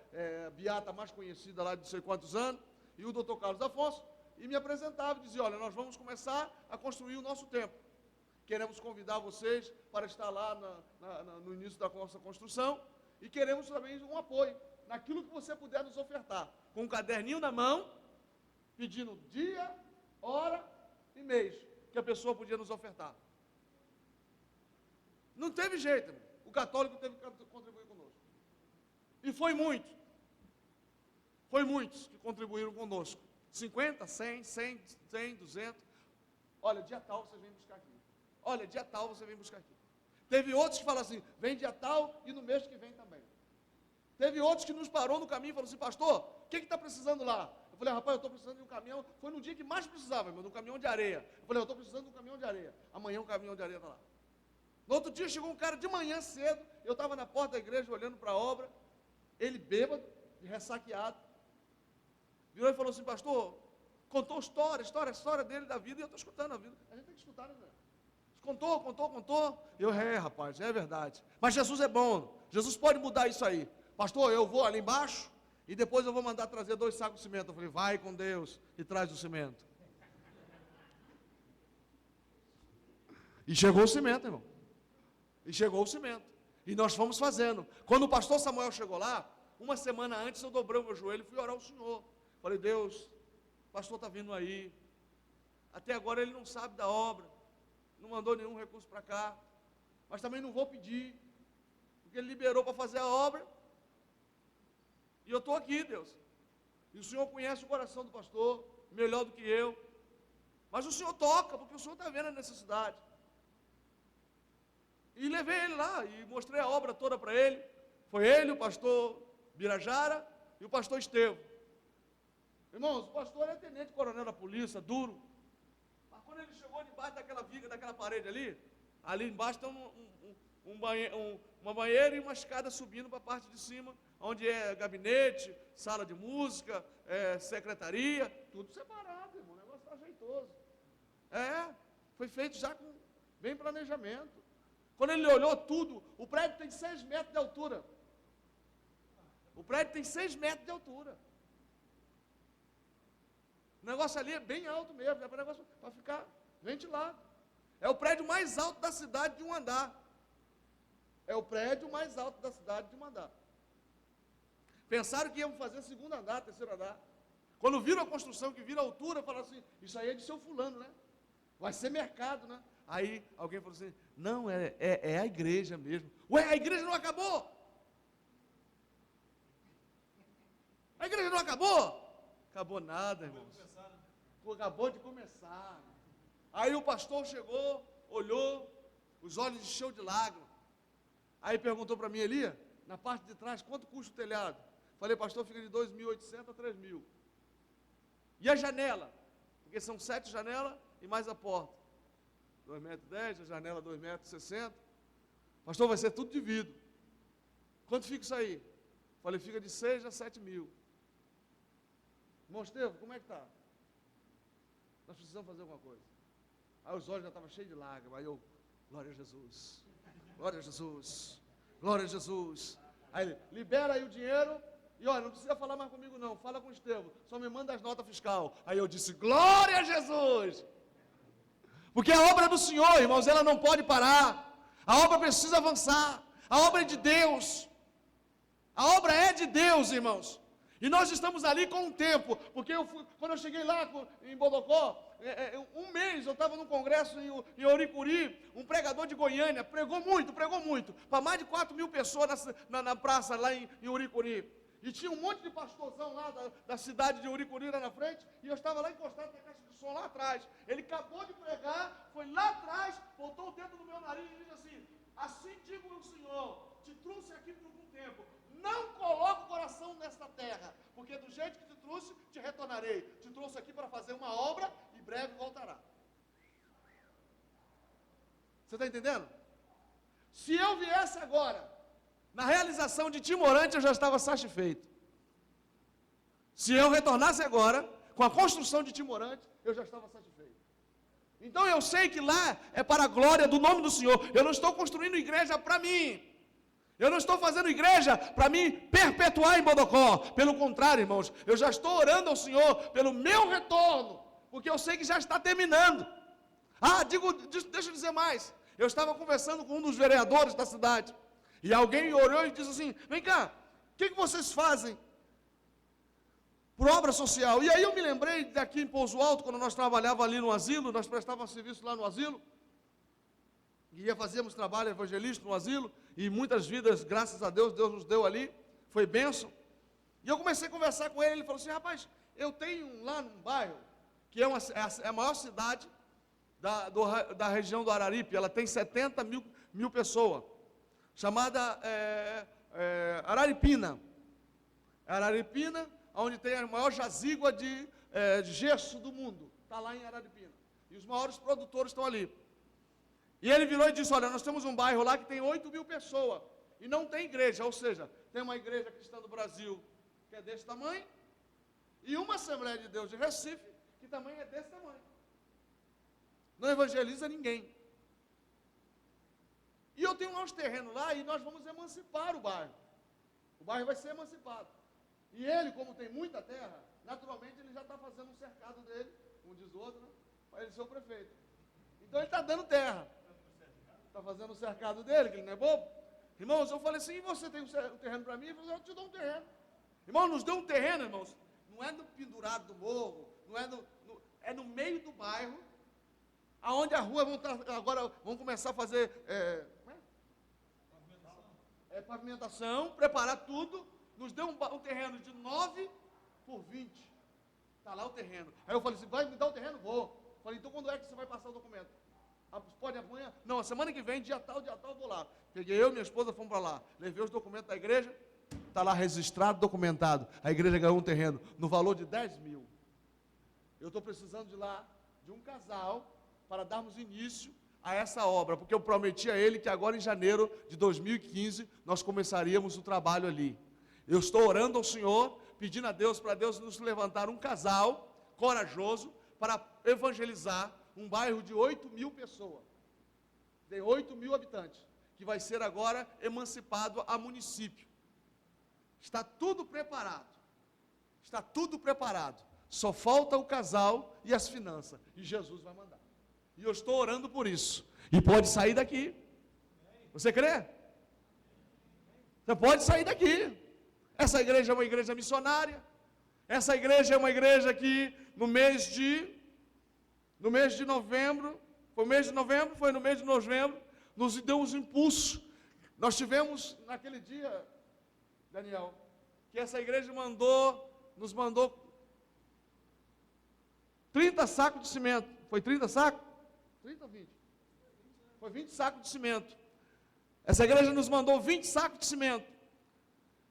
beata mais conhecida lá de não sei quantos anos, e o doutor Carlos Afonso, e me apresentava e dizia, olha, nós vamos começar a construir o nosso templo. Queremos convidar vocês para estar lá no início da nossa construção, e queremos também um apoio, naquilo que você puder nos ofertar, com um caderninho na mão, pedindo dia, hora e mês, que a pessoa podia nos ofertar. Não teve jeito, irmão. O católico teve que contribuir conosco. E foi muitos que contribuíram conosco. 50, 100, 200. Olha, dia tal vocês vêm buscar aqui. Olha, dia tal você vem buscar aqui. Teve outros que falaram assim, vem dia tal e no mês que vem também. Teve outros que nos parou no caminho e falou assim, pastor, o que está precisando lá? Eu falei, rapaz, eu estou precisando de um caminhão. Foi no dia que mais precisava, irmão, de um caminhão de areia. Eu falei, eu estou precisando de um caminhão de areia. Amanhã um caminhão de areia está lá. No outro dia chegou um cara de manhã cedo, eu estava na porta da igreja olhando para a obra, ele bêbado, ressaqueado, virou e falou assim, pastor, contou história dele, da vida, e eu estou escutando a vida. A gente tem que escutar, né? Contou. Eu, rapaz, é verdade. Mas Jesus é bom, Jesus pode mudar isso aí. Pastor, eu vou ali embaixo, e depois eu vou mandar trazer 2 sacos de cimento. Eu falei, vai com Deus, e traz o cimento. E chegou o cimento, irmão. E nós fomos fazendo. Quando o pastor Samuel chegou lá, uma semana antes eu dobrei o meu joelho e fui orar ao Senhor. Falei, Deus, o pastor está vindo aí. Até agora ele não sabe da obra. Não mandou nenhum recurso para cá. Mas também não vou pedir. Porque ele liberou para fazer a obra. E eu estou aqui, Deus. E o Senhor conhece o coração do pastor, melhor do que eu. Mas o Senhor toca, porque o Senhor está vendo a necessidade. E levei ele lá, e mostrei a obra toda para ele. Foi ele, o pastor Birajara e o pastor Estevão. Irmãos, o pastor é tenente-coronel da polícia, duro. Mas quando ele chegou debaixo daquela viga, daquela parede ali embaixo tem uma banheira e uma escada subindo para a parte de cima, onde é gabinete, sala de música, secretaria, tudo separado, irmão, o negócio está ajeitoso. Foi feito já com bem planejamento. Quando ele olhou tudo, o prédio tem 6 metros de altura. O negócio ali é bem alto mesmo, é para negócio para ficar ventilado. É o prédio mais alto da cidade de um andar. Pensaram que iam fazer 2º andar, 3º andar. Quando viram a construção, que viram a altura, falaram assim, isso aí é de seu fulano, né? Vai ser mercado, né? Aí alguém falou assim, não, é a igreja mesmo. Ué, a igreja não acabou? A igreja não acabou? Acabou nada, irmãos. Acabou de começar. Aí o pastor chegou, olhou, os olhos encheu de lágrimas. Aí perguntou para mim, Elia, na parte de trás, quanto custa o telhado? Falei, pastor, fica de 2.800 a 3.000. E a janela? Porque são 7 janelas e mais a porta. 2,10 m, a janela 2,60 m. Pastor, vai ser tudo de vidro. Quanto fica isso aí? Falei, fica de 6 a 7 mil. Irmão Estevam, como é que está? Nós precisamos fazer alguma coisa. Aí os olhos já estavam cheios de lágrimas. Aí eu, glória a Jesus, glória a Jesus, glória a Jesus. Aí ele, libera aí o dinheiro. E olha, não precisa falar mais comigo não, fala com o Estevam, só me manda as notas fiscal. Aí eu disse, glória a Jesus. Porque a obra do Senhor, irmãos, ela não pode parar. A obra precisa avançar. A obra é de Deus. A obra é de Deus, irmãos. E nós estamos ali com um tempo, porque quando eu cheguei lá em Bodocó, um mês eu estava num congresso em Uricuri, um pregador de Goiânia, pregou muito, para mais de 4 mil pessoas na praça lá em Uricuri. E tinha um monte de pastorzão lá da cidade de Uricuri lá na frente, e eu estava lá encostado na caixa de som lá atrás. Ele acabou de pregar, foi lá atrás, botou o dedo no meu nariz e disse assim digo o Senhor, te trouxe aqui por algum tempo, não coloque o coração nesta terra, porque do jeito que te trouxe, te retornarei. Te trouxe aqui para fazer uma obra e breve voltará. Você está entendendo? Se eu viesse agora, na realização de Timorante, eu já estava satisfeito. Se eu retornasse agora, com a construção de Timorante, eu já estava satisfeito. Então eu sei que lá é para a glória do nome do Senhor. Eu não estou construindo igreja para mim. Eu não estou fazendo igreja para me perpetuar em Bodocó. Pelo contrário, irmãos, eu já estou orando ao Senhor pelo meu retorno, porque eu sei que já está terminando. Deixa eu dizer mais. Eu estava conversando com um dos vereadores da cidade, e alguém orou e disse assim, vem cá, o que vocês fazem por obra social? E aí eu me lembrei daqui em Pouso Alto, quando nós trabalhávamos ali no asilo, nós prestávamos serviço lá no asilo, e fazíamos trabalho evangelístico no asilo, e muitas vidas, graças a Deus, Deus nos deu ali, foi bênção. E eu comecei a conversar com ele, ele falou assim, rapaz, eu tenho lá num bairro, que é a maior cidade da região do Araripe, ela tem 70 mil pessoas, chamada Araripina. Araripina, onde tem a maior jazigua de gesso do mundo, está lá em Araripina. E os maiores produtores estão ali. E ele virou e disse, olha, nós temos um bairro lá que tem 8 mil pessoas, e não tem igreja, ou seja, tem uma igreja cristã do Brasil, que é desse tamanho, e uma Assembleia de Deus de Recife, que também é desse tamanho. Não evangeliza ninguém. E eu tenho lá uns terrenos lá, e nós vamos emancipar o bairro. O bairro vai ser emancipado. E ele, como tem muita terra, naturalmente ele já está fazendo um cercado dele, como diz o outro, né? Para ele ser o prefeito. Então ele está dando terra. Está fazendo o cercado dele, que ele não é bobo. Irmãos, eu falei assim, e você tem um terreno para mim? Ele falou, eu te dou um terreno. Irmão, nos deu um terreno, irmãos. Não é no pendurado do morro, não é é no meio do bairro, aonde a rua agora vão começar a fazer pavimentação, preparar tudo. Nos deu um terreno de 9 por 20. Está lá o terreno. Aí eu falei assim, vai me dar o terreno? Vou. Falei, então quando é que você vai passar o documento? Pode amanhã? Não, a semana que vem, dia tal, eu vou lá. Peguei eu e minha esposa, fomos para lá. Levei os documentos da igreja, está lá registrado, documentado. A igreja ganhou um terreno no valor de 10 mil. Eu estou precisando de um casal, para darmos início a essa obra, porque eu prometi a ele que agora em janeiro de 2015, nós começaríamos o trabalho ali. Eu estou orando ao Senhor, pedindo a Deus, para Deus nos levantar um casal corajoso, para evangelizar um bairro de 8 mil pessoas, tem 8 mil habitantes, que vai ser agora emancipado a município. Está tudo preparado, só falta o casal e as finanças, e Jesus vai mandar, e eu estou orando por isso, e pode sair daqui, você crê? Você pode sair daqui. Essa igreja é uma igreja missionária, essa igreja é uma igreja que no mês de novembro, nos deu uns impulsos. Nós tivemos naquele dia, Daniel, que essa igreja nos mandou 30 sacos de cimento. Foi 30 sacos? 30 ou 20? Foi 20 sacos de cimento. Essa igreja nos mandou 20 sacos de cimento.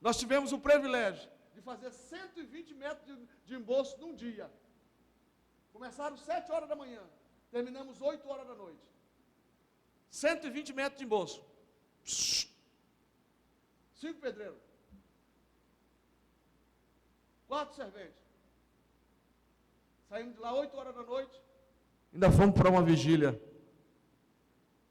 Nós tivemos o privilégio de fazer 120 metros de embolso num dia. Começaram 7 horas da manhã, terminamos 8 horas da noite. 120 metros de embolso. 5 pedreiros. 4 serventes. Saímos de lá 8 horas da noite. Ainda fomos para uma vigília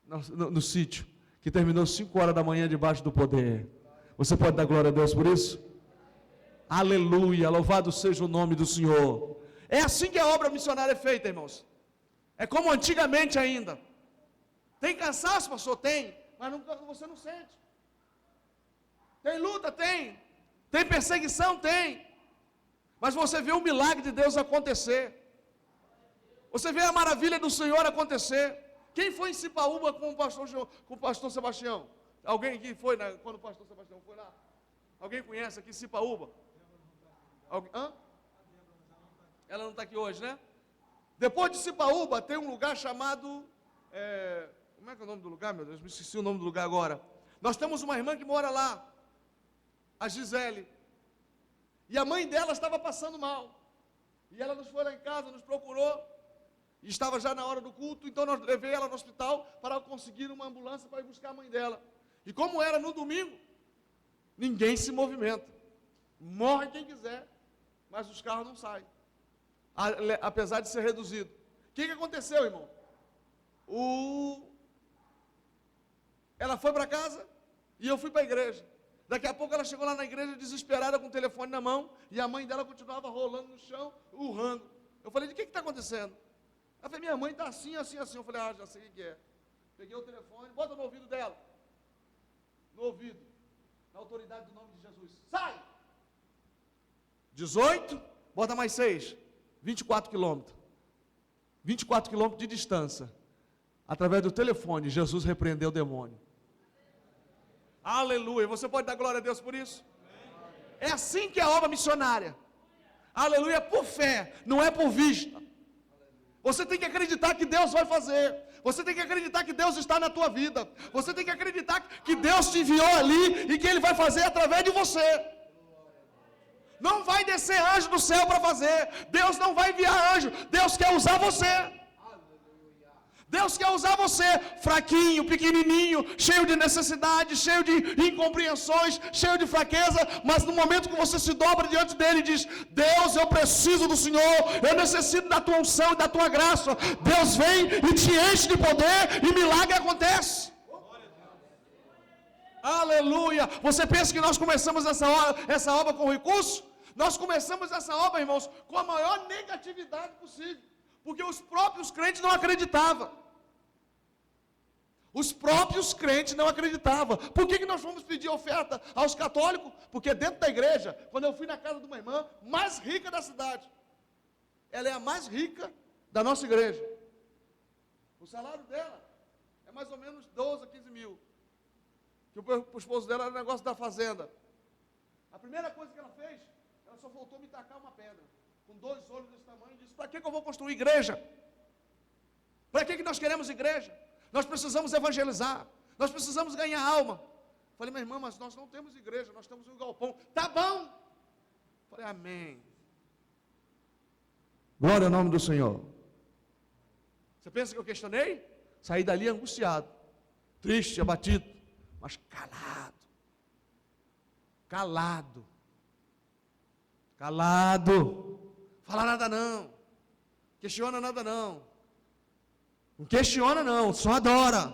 no sítio, que terminou 5 horas da manhã debaixo do poder. Você pode dar glória a Deus por isso? Aleluia, louvado seja o nome do Senhor. É assim que a obra missionária é feita, irmãos. É como antigamente ainda. Tem cansaço, pastor? Tem, mas você não sente. Tem luta? Tem. Tem perseguição? Tem. Mas você vê o milagre de Deus acontecer. Você vê a maravilha do Senhor acontecer. Quem foi em Cipaúba com o pastor Sebastião? Alguém aqui foi quando o pastor Sebastião foi lá? Alguém conhece aqui Cipaúba? Hã? Ela não está aqui hoje, né? Depois de Cipaúba tem um lugar chamado... como é que é o nome do lugar, meu Deus? Me esqueci o nome do lugar agora. Nós temos uma irmã que mora lá, a Gisele. E a mãe dela estava passando mal. E ela nos foi lá em casa, nos procurou. E estava já na hora do culto, então nós levei ela no hospital para conseguir uma ambulância para ir buscar a mãe dela. E como era no domingo, ninguém se movimenta. Morre quem quiser, mas os carros não saem. Apesar de ser reduzido. O que aconteceu, irmão? Ela foi para casa e eu fui para a igreja. Daqui a pouco ela chegou lá na igreja desesperada com o telefone na mão e a mãe dela continuava rolando no chão, urrando. Eu falei, de que está acontecendo? Ela falou, minha mãe está assim, assim, assim. Eu falei, já sei o que é. Peguei o telefone, bota no ouvido dela. No ouvido. Na autoridade do nome de Jesus. Sai! 18, bota mais 6. 24 quilômetros. 24 quilômetros de distância. Através do telefone, Jesus repreendeu o demônio. Aleluia. Você pode dar glória a Deus por isso? É assim que é a obra missionária. Aleluia, por fé, não é por vista. Você tem que acreditar que Deus vai fazer. Você tem que acreditar que Deus está na tua vida. Você tem que acreditar que Deus te enviou ali e que Ele vai fazer através de você. Não vai descer anjo do céu para fazer. Deus não vai enviar anjo. Deus quer usar você. Deus quer usar você, fraquinho, pequenininho, cheio de necessidades, cheio de incompreensões, cheio de fraqueza, mas no momento que você se dobra diante dele e diz, Deus, eu preciso do Senhor, eu necessito da tua unção e da tua graça, Deus vem e te enche de poder e milagre acontece. Aleluia! Você pensa que nós começamos essa obra com recurso? Nós começamos essa obra, irmãos, com a maior negatividade possível. Porque os próprios crentes não acreditavam. Os próprios crentes não acreditavam. Por que nós fomos pedir oferta aos católicos? Porque dentro da igreja, quando eu fui na casa de uma irmã mais rica da cidade, ela é a mais rica da nossa igreja. O salário dela é mais ou menos 12 a 15 mil. Que o esposo dela era o negócio da fazenda. A primeira coisa que ela fez, ela só faltou me tacar uma pedra. Com 2 olhos desse tamanho, e disse, para que eu vou construir igreja? Para que nós queremos igreja? Nós precisamos evangelizar, nós precisamos ganhar alma. Falei, minha irmã, mas nós não temos igreja, nós temos um galpão. Tá bom. Falei, amém. Glória ao nome do Senhor. Você pensa que eu questionei? Saí dali angustiado, triste, abatido, mas calado. Fala nada não, questiona nada não, só adora.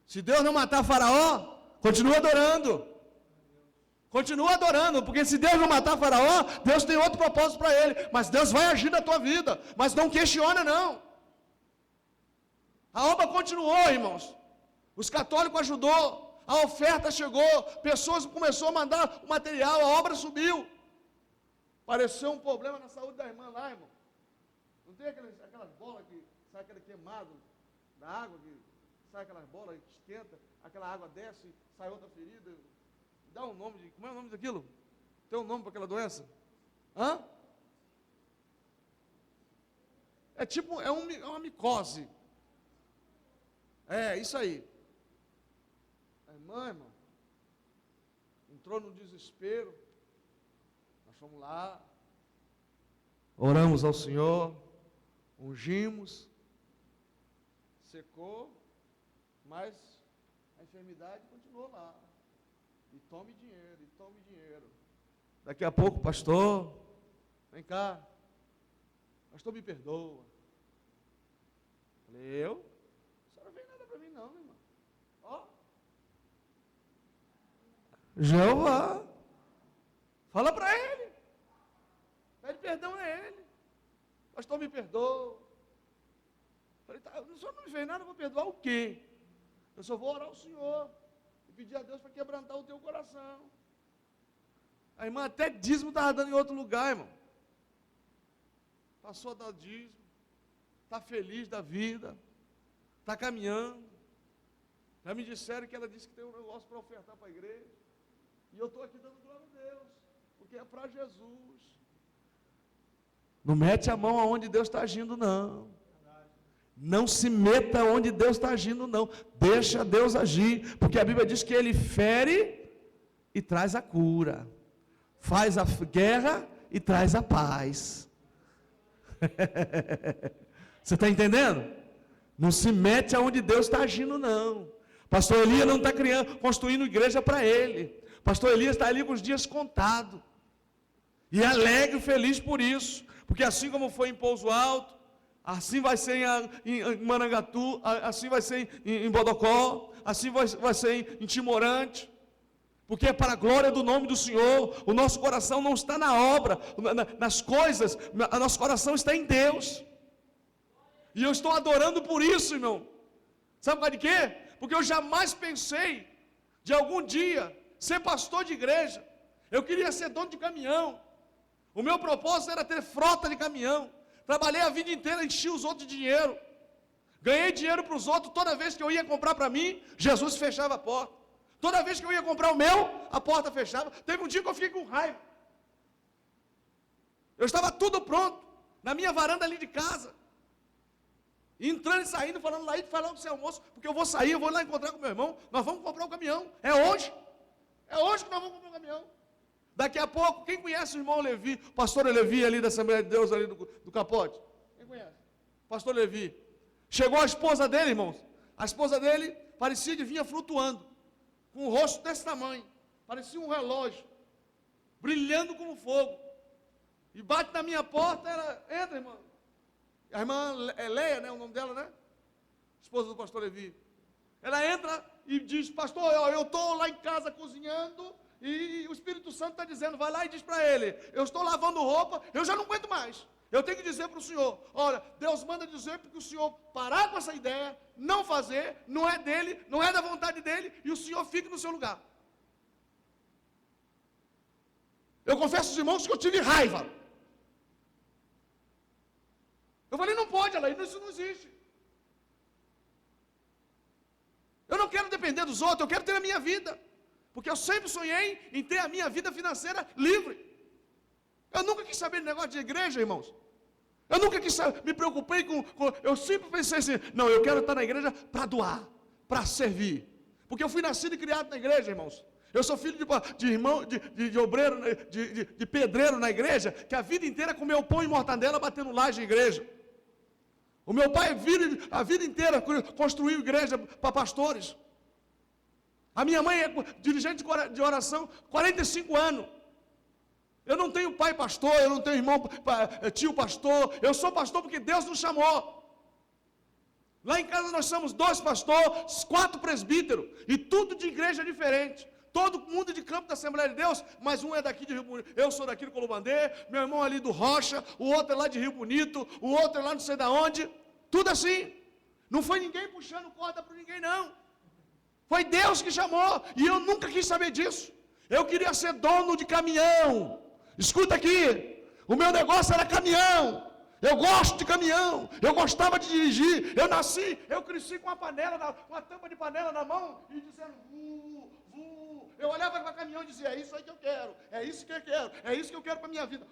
Se Deus não matar Faraó, continua adorando, porque se Deus não matar Faraó, Deus tem outro propósito para ele, mas Deus vai agir na tua vida, mas não questiona não. A obra continuou, irmãos, os católicos ajudou, a oferta chegou, pessoas começaram a mandar o material, a obra subiu. Pareceu um problema na saúde da irmã lá, irmão. Não tem aquelas bolas que sai aquele queimado da água, que sai aquelas bolas que esquenta, aquela água desce, sai outra ferida. Dá um nome como é o nome daquilo? Tem um nome para aquela doença? É tipo, é uma micose. É, isso aí. A irmã, entrou no desespero. Fomos lá, oramos ao Senhor, ungimos, secou, mas a enfermidade continuou lá. E tome dinheiro, Daqui a pouco, pastor, vem cá. Pastor, me perdoa. Falei, eu? A senhora não fez nada para mim não, irmão. Ó. Jeová. Fala para ele. Pede perdão a ele. Pastor, me perdoa. Falei, tá, o senhor não me fez nada, eu vou perdoar o quê? Eu só vou orar ao Senhor e pedir a Deus para quebrantar o teu coração. A irmã até dízimo estava dando em outro lugar, irmão. Passou a dar dízimo. Está feliz da vida. Está caminhando. Já me disseram que ela disse que tem um negócio para ofertar para a igreja. E eu estou aqui dando glória a Deus. Porque é para Jesus. Não mete a mão aonde Deus está agindo, não. Não se meta onde Deus está agindo, não. Deixa Deus agir. Porque a Bíblia diz que Ele fere e traz a cura. Faz a guerra e traz a paz. Você está entendendo? Não se mete aonde Deus está agindo, não. Pastor Elias não está construindo igreja para ele. Pastor Elias está ali com os dias contados. E alegre e feliz por isso. Porque assim como foi em Pouso Alto, assim vai ser em Marangatu, assim vai ser em Bodocó, assim vai ser em Timorante. Porque é para a glória do nome do Senhor. O nosso coração não está na obra, nas coisas. O nosso coração está em Deus. E eu estou adorando por isso, irmão. Sabe por causa de quê? Porque eu jamais pensei de algum dia ser pastor de igreja. Eu queria ser dono de caminhão. O meu propósito era ter frota de caminhão. Trabalhei a vida inteira, enchi os outros de dinheiro. Ganhei dinheiro para os outros. Toda vez que eu ia comprar para mim, Jesus fechava a porta. Toda vez que eu ia comprar o meu, a porta fechava. Teve um dia que eu fiquei com raiva. Eu estava tudo pronto, na minha varanda ali de casa. Entrando e saindo, falando lá, vai lá com o seu almoço, porque eu vou sair, eu vou lá encontrar com meu irmão, nós vamos comprar o caminhão. É hoje que nós vamos comprar o caminhão. Daqui a pouco, quem conhece o irmão Levi, o pastor Levi ali da Assembleia de Deus, ali do Capote? Quem conhece? Pastor Levi. Chegou a esposa dele, irmãos. A esposa dele parecia que vinha flutuando. Com o rosto desse tamanho, parecia um relógio, brilhando como fogo, e bate na minha porta, ela entra, irmã, a irmã é Leia, né, o nome dela, né, esposa do pastor Levi, ela entra e diz, pastor, eu estou lá em casa cozinhando, e o Espírito Santo está dizendo, vai lá e diz para ele, eu estou lavando roupa, eu já não aguento mais, eu tenho que dizer para o senhor, olha, Deus manda dizer para o senhor parar com essa ideia, não fazer, não é dele, não é da vontade dele, e o senhor fique no seu lugar. Eu confesso aos irmãos que eu tive raiva. Eu falei, não pode, ela, isso não existe. Eu não quero depender dos outros, eu quero ter a minha vida. Porque eu sempre sonhei em ter a minha vida financeira livre. Eu nunca quis saber de negócio de igreja, irmãos. Eu nunca quis saber, me preocupei com... Eu sempre pensei assim, não, eu quero estar na igreja para doar, para servir. Porque eu fui nascido e criado na igreja, irmãos. Eu sou filho de irmão, de obreiro, de pedreiro na igreja, que a vida inteira comeu pão e mortandela batendo laje de igreja. O meu pai, a vida inteira, construiu igreja para pastores. A minha mãe é dirigente de oração, 45 anos. Eu não tenho pai pastor, eu não tenho irmão, tio pastor, eu sou pastor porque Deus nos chamou. Lá em casa nós somos 2 pastores, 4 presbíteros, e tudo de igreja diferente. Todo mundo de campo da Assembleia de Deus, mas um é daqui de Rio Bonito, eu sou daqui do Colubandê, meu irmão ali do Rocha, o outro é lá de Rio Bonito, o outro é lá não sei de onde, tudo assim. Não foi ninguém puxando corda para ninguém, não. Foi Deus que chamou, e eu nunca quis saber disso. Eu queria ser dono de caminhão. Escuta aqui, o meu negócio era caminhão. Eu gosto de caminhão, eu gostava de dirigir. Eu cresci com uma tampa de panela na mão e dizendo, eu olhava para o caminhão e dizia, é isso aí que eu quero, é isso que eu quero, é isso que eu quero para a minha vida.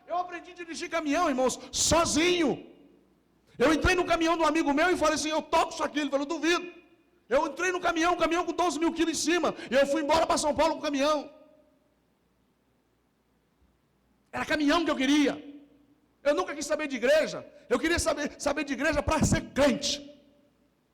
Eu aprendi a dirigir caminhão, irmãos, sozinho. Eu entrei no caminhão de um amigo meu e falei assim, eu toco isso aqui. Ele falou, duvido. Eu entrei no caminhão, um caminhão com 12 mil quilos em cima, e eu fui embora para São Paulo com o caminhão. Era caminhão que eu queria. Eu nunca quis saber de igreja. Eu queria saber de igreja para ser crente.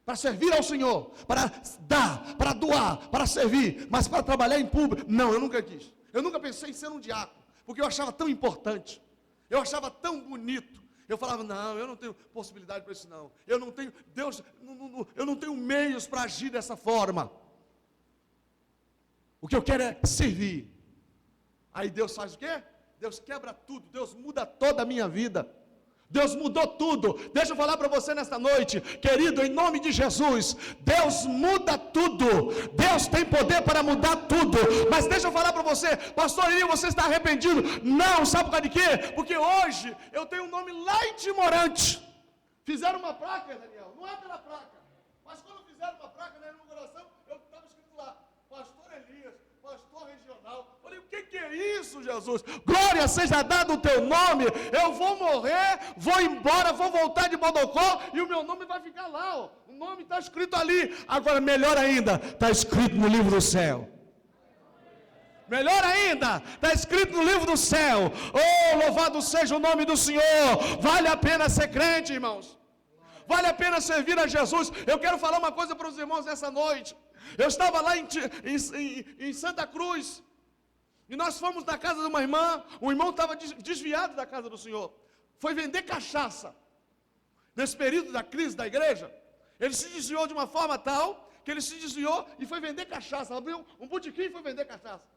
para servir ao Senhor, para dar, para doar, para servir, mas para trabalhar em público, não, eu nunca quis. Eu nunca pensei em ser um diácono, porque eu achava tão importante, eu achava tão bonito. Eu falava, não, eu não tenho possibilidade para isso não. Eu não tenho, Deus, eu não tenho meios para agir dessa forma. O que eu quero é servir. Aí Deus faz o quê? Deus quebra tudo, Deus muda toda a minha vida. Deus mudou tudo. Deixa eu falar para você nesta noite, querido, em nome de Jesus, Deus muda tudo. Deus tem poder para mudar tudo. Mas deixa eu falar para você, pastor Eli, você está arrependido? Não, sabe por causa de quê? Porque hoje eu tenho um nome lá em Timorante. Fizeram uma placa, Daniel, não é pela placa, mas quando fizeram uma placa na inauguração, eu estava escrito lá, pastor Elias, pastor regional. Falei, o que é isso, Jesus? Glória seja dada o teu nome. Eu vou morrer, vou embora, vou voltar de Bodocó e o meu nome vai ficar lá, ó. O nome está escrito ali. Agora, melhor ainda, está escrito no livro do céu. Melhor ainda, está escrito no livro do céu. Oh, louvado seja o nome do Senhor. Vale a pena ser crente, irmãos. Vale a pena servir a Jesus. Eu quero falar uma coisa para os irmãos nessa noite. Eu estava lá em Santa Cruz, e nós fomos na casa de uma irmã. O irmão estava desviado da casa do Senhor, foi vender cachaça. Nesse período da crise da igreja, ele se desviou de uma forma tal, que ele se desviou e foi vender cachaça. Abriu um botequim e foi vender cachaça.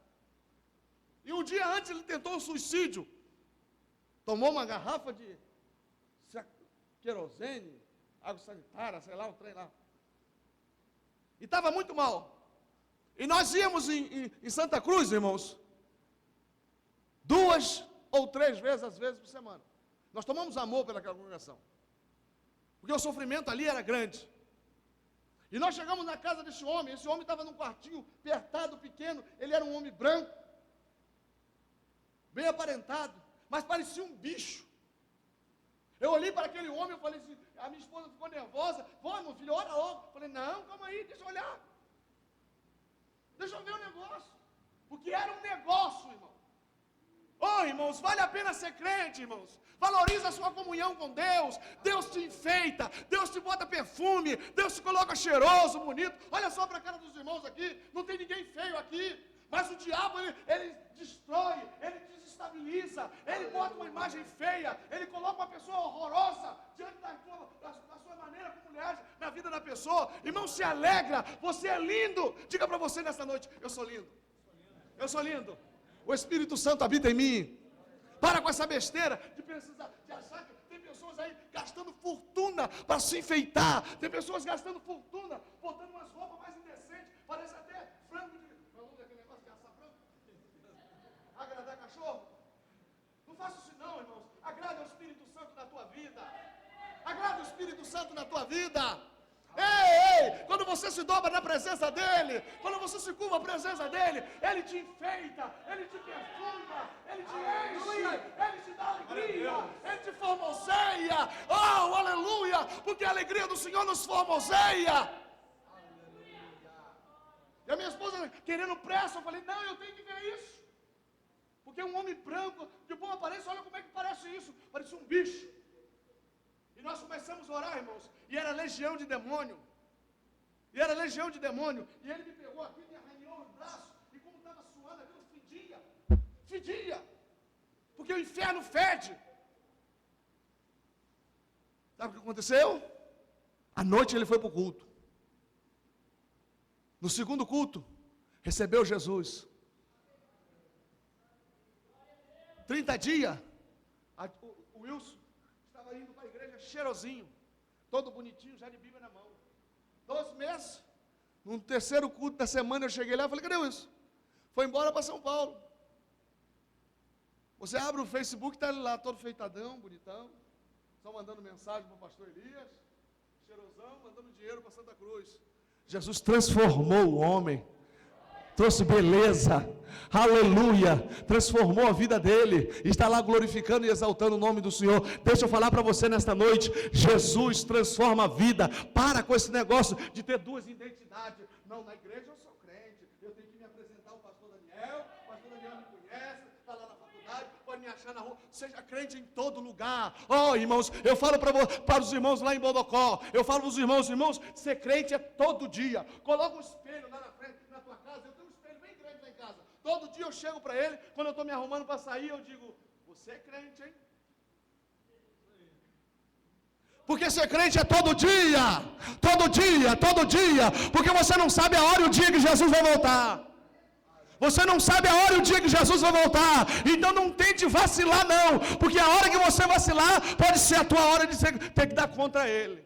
E um dia antes ele tentou um suicídio, tomou uma garrafa de querosene, água sanitária, sei lá, um trem lá. E estava muito mal. E nós íamos em Santa Cruz, irmãos, 2 ou 3 vezes, às vezes, por semana. Nós tomamos amor pelaquela congregação, porque o sofrimento ali era grande. E nós chegamos na casa desse homem. Esse homem estava num quartinho apertado, pequeno. Ele era um homem branco, bem aparentado, mas parecia um bicho. Eu olhei para aquele homem, eu falei assim, a minha esposa ficou nervosa. Vó, meu filho, ora logo. Eu falei, não, calma aí, deixa eu olhar. Deixa eu ver o negócio. Porque era um negócio, irmão. Oh, irmãos, vale a pena ser crente, irmãos. Valoriza a sua comunhão com Deus. Deus te enfeita, Deus te bota perfume, Deus te coloca cheiroso, bonito. Olha só para a cara dos irmãos aqui, não tem ninguém feio aqui. Mas o diabo, ele destrói, ele desestabiliza, ele bota uma imagem feia, ele coloca uma pessoa horrorosa diante da sua maneira como ele age na vida da pessoa. Irmão, se alegra, você é lindo. Diga para você nessa noite, eu sou lindo. Eu sou lindo. O Espírito Santo habita em mim. Para com essa besteira de achar que tem pessoas aí gastando fortuna para se enfeitar. Tem pessoas gastando fortuna, botando umas roupas mais indecentes, parece até frango de... agradar cachorro? Não faça isso não, irmãos. Agrade ao Espírito Santo na tua vida. Agrade o Espírito Santo na tua vida. Ei, quando você se dobra na presença dEle, quando você se curva a presença dEle, Ele te enfeita, Ele te perfuma, Ele te enche, Ele te dá alegria, Ele te formoseia. Oh, aleluia, porque a alegria do Senhor nos formoseia. E a minha esposa querendo pressa, eu falei, não, eu tenho que ver isso. Porque um homem branco, de boa aparência, olha como é que parece isso. Parecia um bicho. E nós começamos a orar, irmãos. E era legião de demônio. E ele me pegou aqui, me arranhou os braços. E como estava suando, aquilo fedia. Fedia. Porque o inferno fede. Sabe o que aconteceu? À noite ele foi para o culto. No segundo culto, recebeu Jesus. 30 dias, o Wilson estava indo para a igreja cheirosinho, todo bonitinho, já de Bíblia na mão. 12 meses, no terceiro culto da semana eu cheguei lá e falei, cadê o Wilson? Foi embora para São Paulo. Você abre o Facebook, está ele lá, todo feitadão, bonitão, só mandando mensagem para o pastor Elias, cheirosão, mandando dinheiro para Santa Cruz. Jesus transformou o homem. Trouxe beleza, aleluia, transformou a vida dele, está lá glorificando e exaltando o nome do Senhor. Deixa eu falar para você nesta noite, Jesus transforma a vida. Para com esse negócio de ter duas identidades. Não, na igreja eu sou crente, eu tenho que me apresentar ao pastor Daniel me conhece, está lá na faculdade, pode me achar achar na rua, seja crente em todo lugar. Oh, irmãos, eu falo para os irmãos lá em Bodocó, eu falo para os irmãos, ser crente é todo dia. Coloca um espelho lá na frente, na tua casa. Eu tenho um espelho bem grande lá em casa. Todo dia eu chego para ele, quando eu estou me arrumando para sair, eu digo, você é crente, hein? Porque ser crente é todo dia, porque você não sabe a hora e o dia que Jesus vai voltar. Você não sabe a hora e o dia que Jesus vai voltar. Então não tente vacilar não, porque a hora que você vacilar, pode ser a tua hora de ter que dar contra Ele.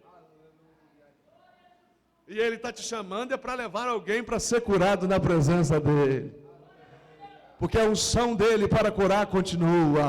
E Ele está te chamando é para levar alguém para ser curado na presença dEle. Porque a unção dele para curar continua.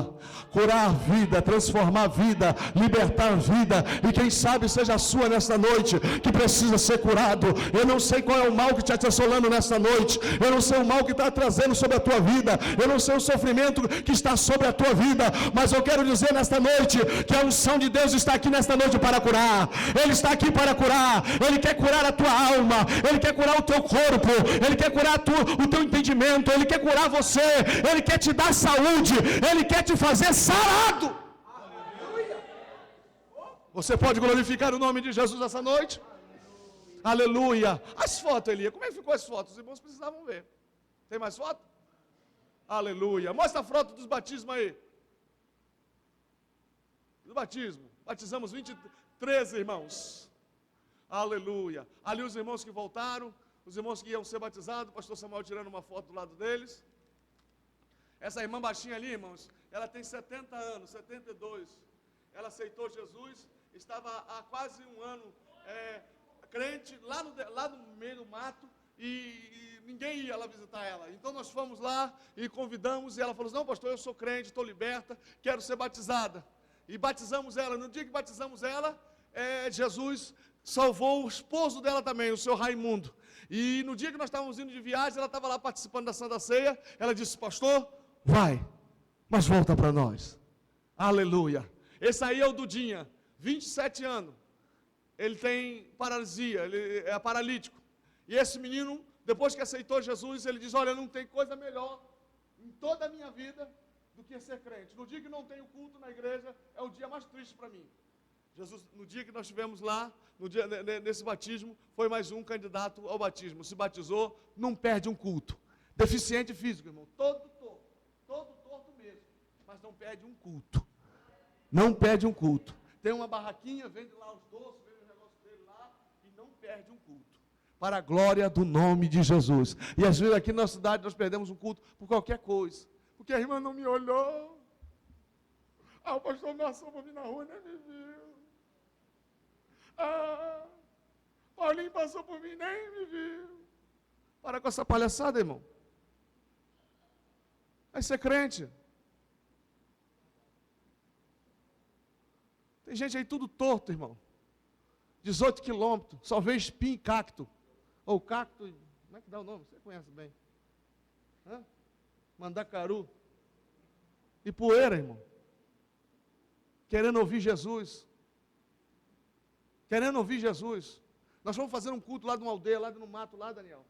Curar a vida, transformar a vida, libertar a vida. E quem sabe seja a sua nesta noite, que precisa ser curado. Eu não sei qual é o mal que está te assolando nesta noite. Eu não sei o mal que está trazendo sobre a tua vida. Eu não sei o sofrimento que está sobre a tua vida. Mas eu quero dizer nesta noite, que a unção de Deus está aqui nesta noite para curar. Ele está aqui para curar. Ele quer curar a tua alma. Ele quer curar o teu corpo. Ele quer curar o teu entendimento. Ele quer curar você. Ele quer te dar saúde, Ele quer te fazer sarado. Aleluia. Você pode glorificar o nome de Jesus essa noite? Aleluia. As fotos, Elia, como é que ficou as fotos? Os irmãos precisavam ver. Tem mais foto? Aleluia. Mostra a foto dos batismos aí. Do batismo. Batizamos 23 irmãos. Aleluia. Ali os irmãos que voltaram, os irmãos que iam ser batizados, o pastor Samuel tirando uma foto do lado deles. Essa irmã baixinha ali, irmãos, ela tem 70 anos, 72. Ela aceitou Jesus, estava há quase um ano crente, lá no meio do mato, e ninguém ia lá visitar ela. Então nós fomos lá e convidamos, e ela falou, não pastor, eu sou crente, estou liberta, quero ser batizada. E batizamos ela. No dia que batizamos ela, Jesus salvou o esposo dela também, o seu Raimundo. E no dia que nós estávamos indo de viagem, ela estava lá participando da Santa Ceia, ela disse, pastor, vai, mas volta para nós. Aleluia. Esse aí é o Dudinha, 27 anos. Ele tem paralisia, ele é paralítico. E esse menino, depois que aceitou Jesus, ele diz, olha, não tem coisa melhor em toda a minha vida do que ser crente. No dia que não tenho culto na igreja, é o dia mais triste para mim. Jesus, no dia que nós estivemos lá, nesse batismo, foi mais um candidato ao batismo. Se batizou, não perde um culto. Deficiente físico, irmão, todo torto mesmo, mas não perde um culto. Não perde um culto. Tem uma barraquinha, vende lá os doces, vende o negócio dele lá, e não perde um culto. Para a glória do nome de Jesus. E às vezes aqui na nossa cidade nós perdemos um culto por qualquer coisa. Porque a irmã não me olhou. O pastor me assou para vir na rua e nem me viu. Paulinho passou por mim, nem me viu. Para com essa palhaçada, irmão. Vai ser crente. Tem gente aí tudo torto, irmão. 18 quilômetros, só vê espinho e cacto. Ou cacto, como é que dá o nome? Você conhece bem. Mandacaru. E poeira, irmão. Querendo ouvir Jesus. Querendo ouvir Jesus. Nós vamos fazer um culto lá de uma aldeia, lá no mato, lá, Daniel.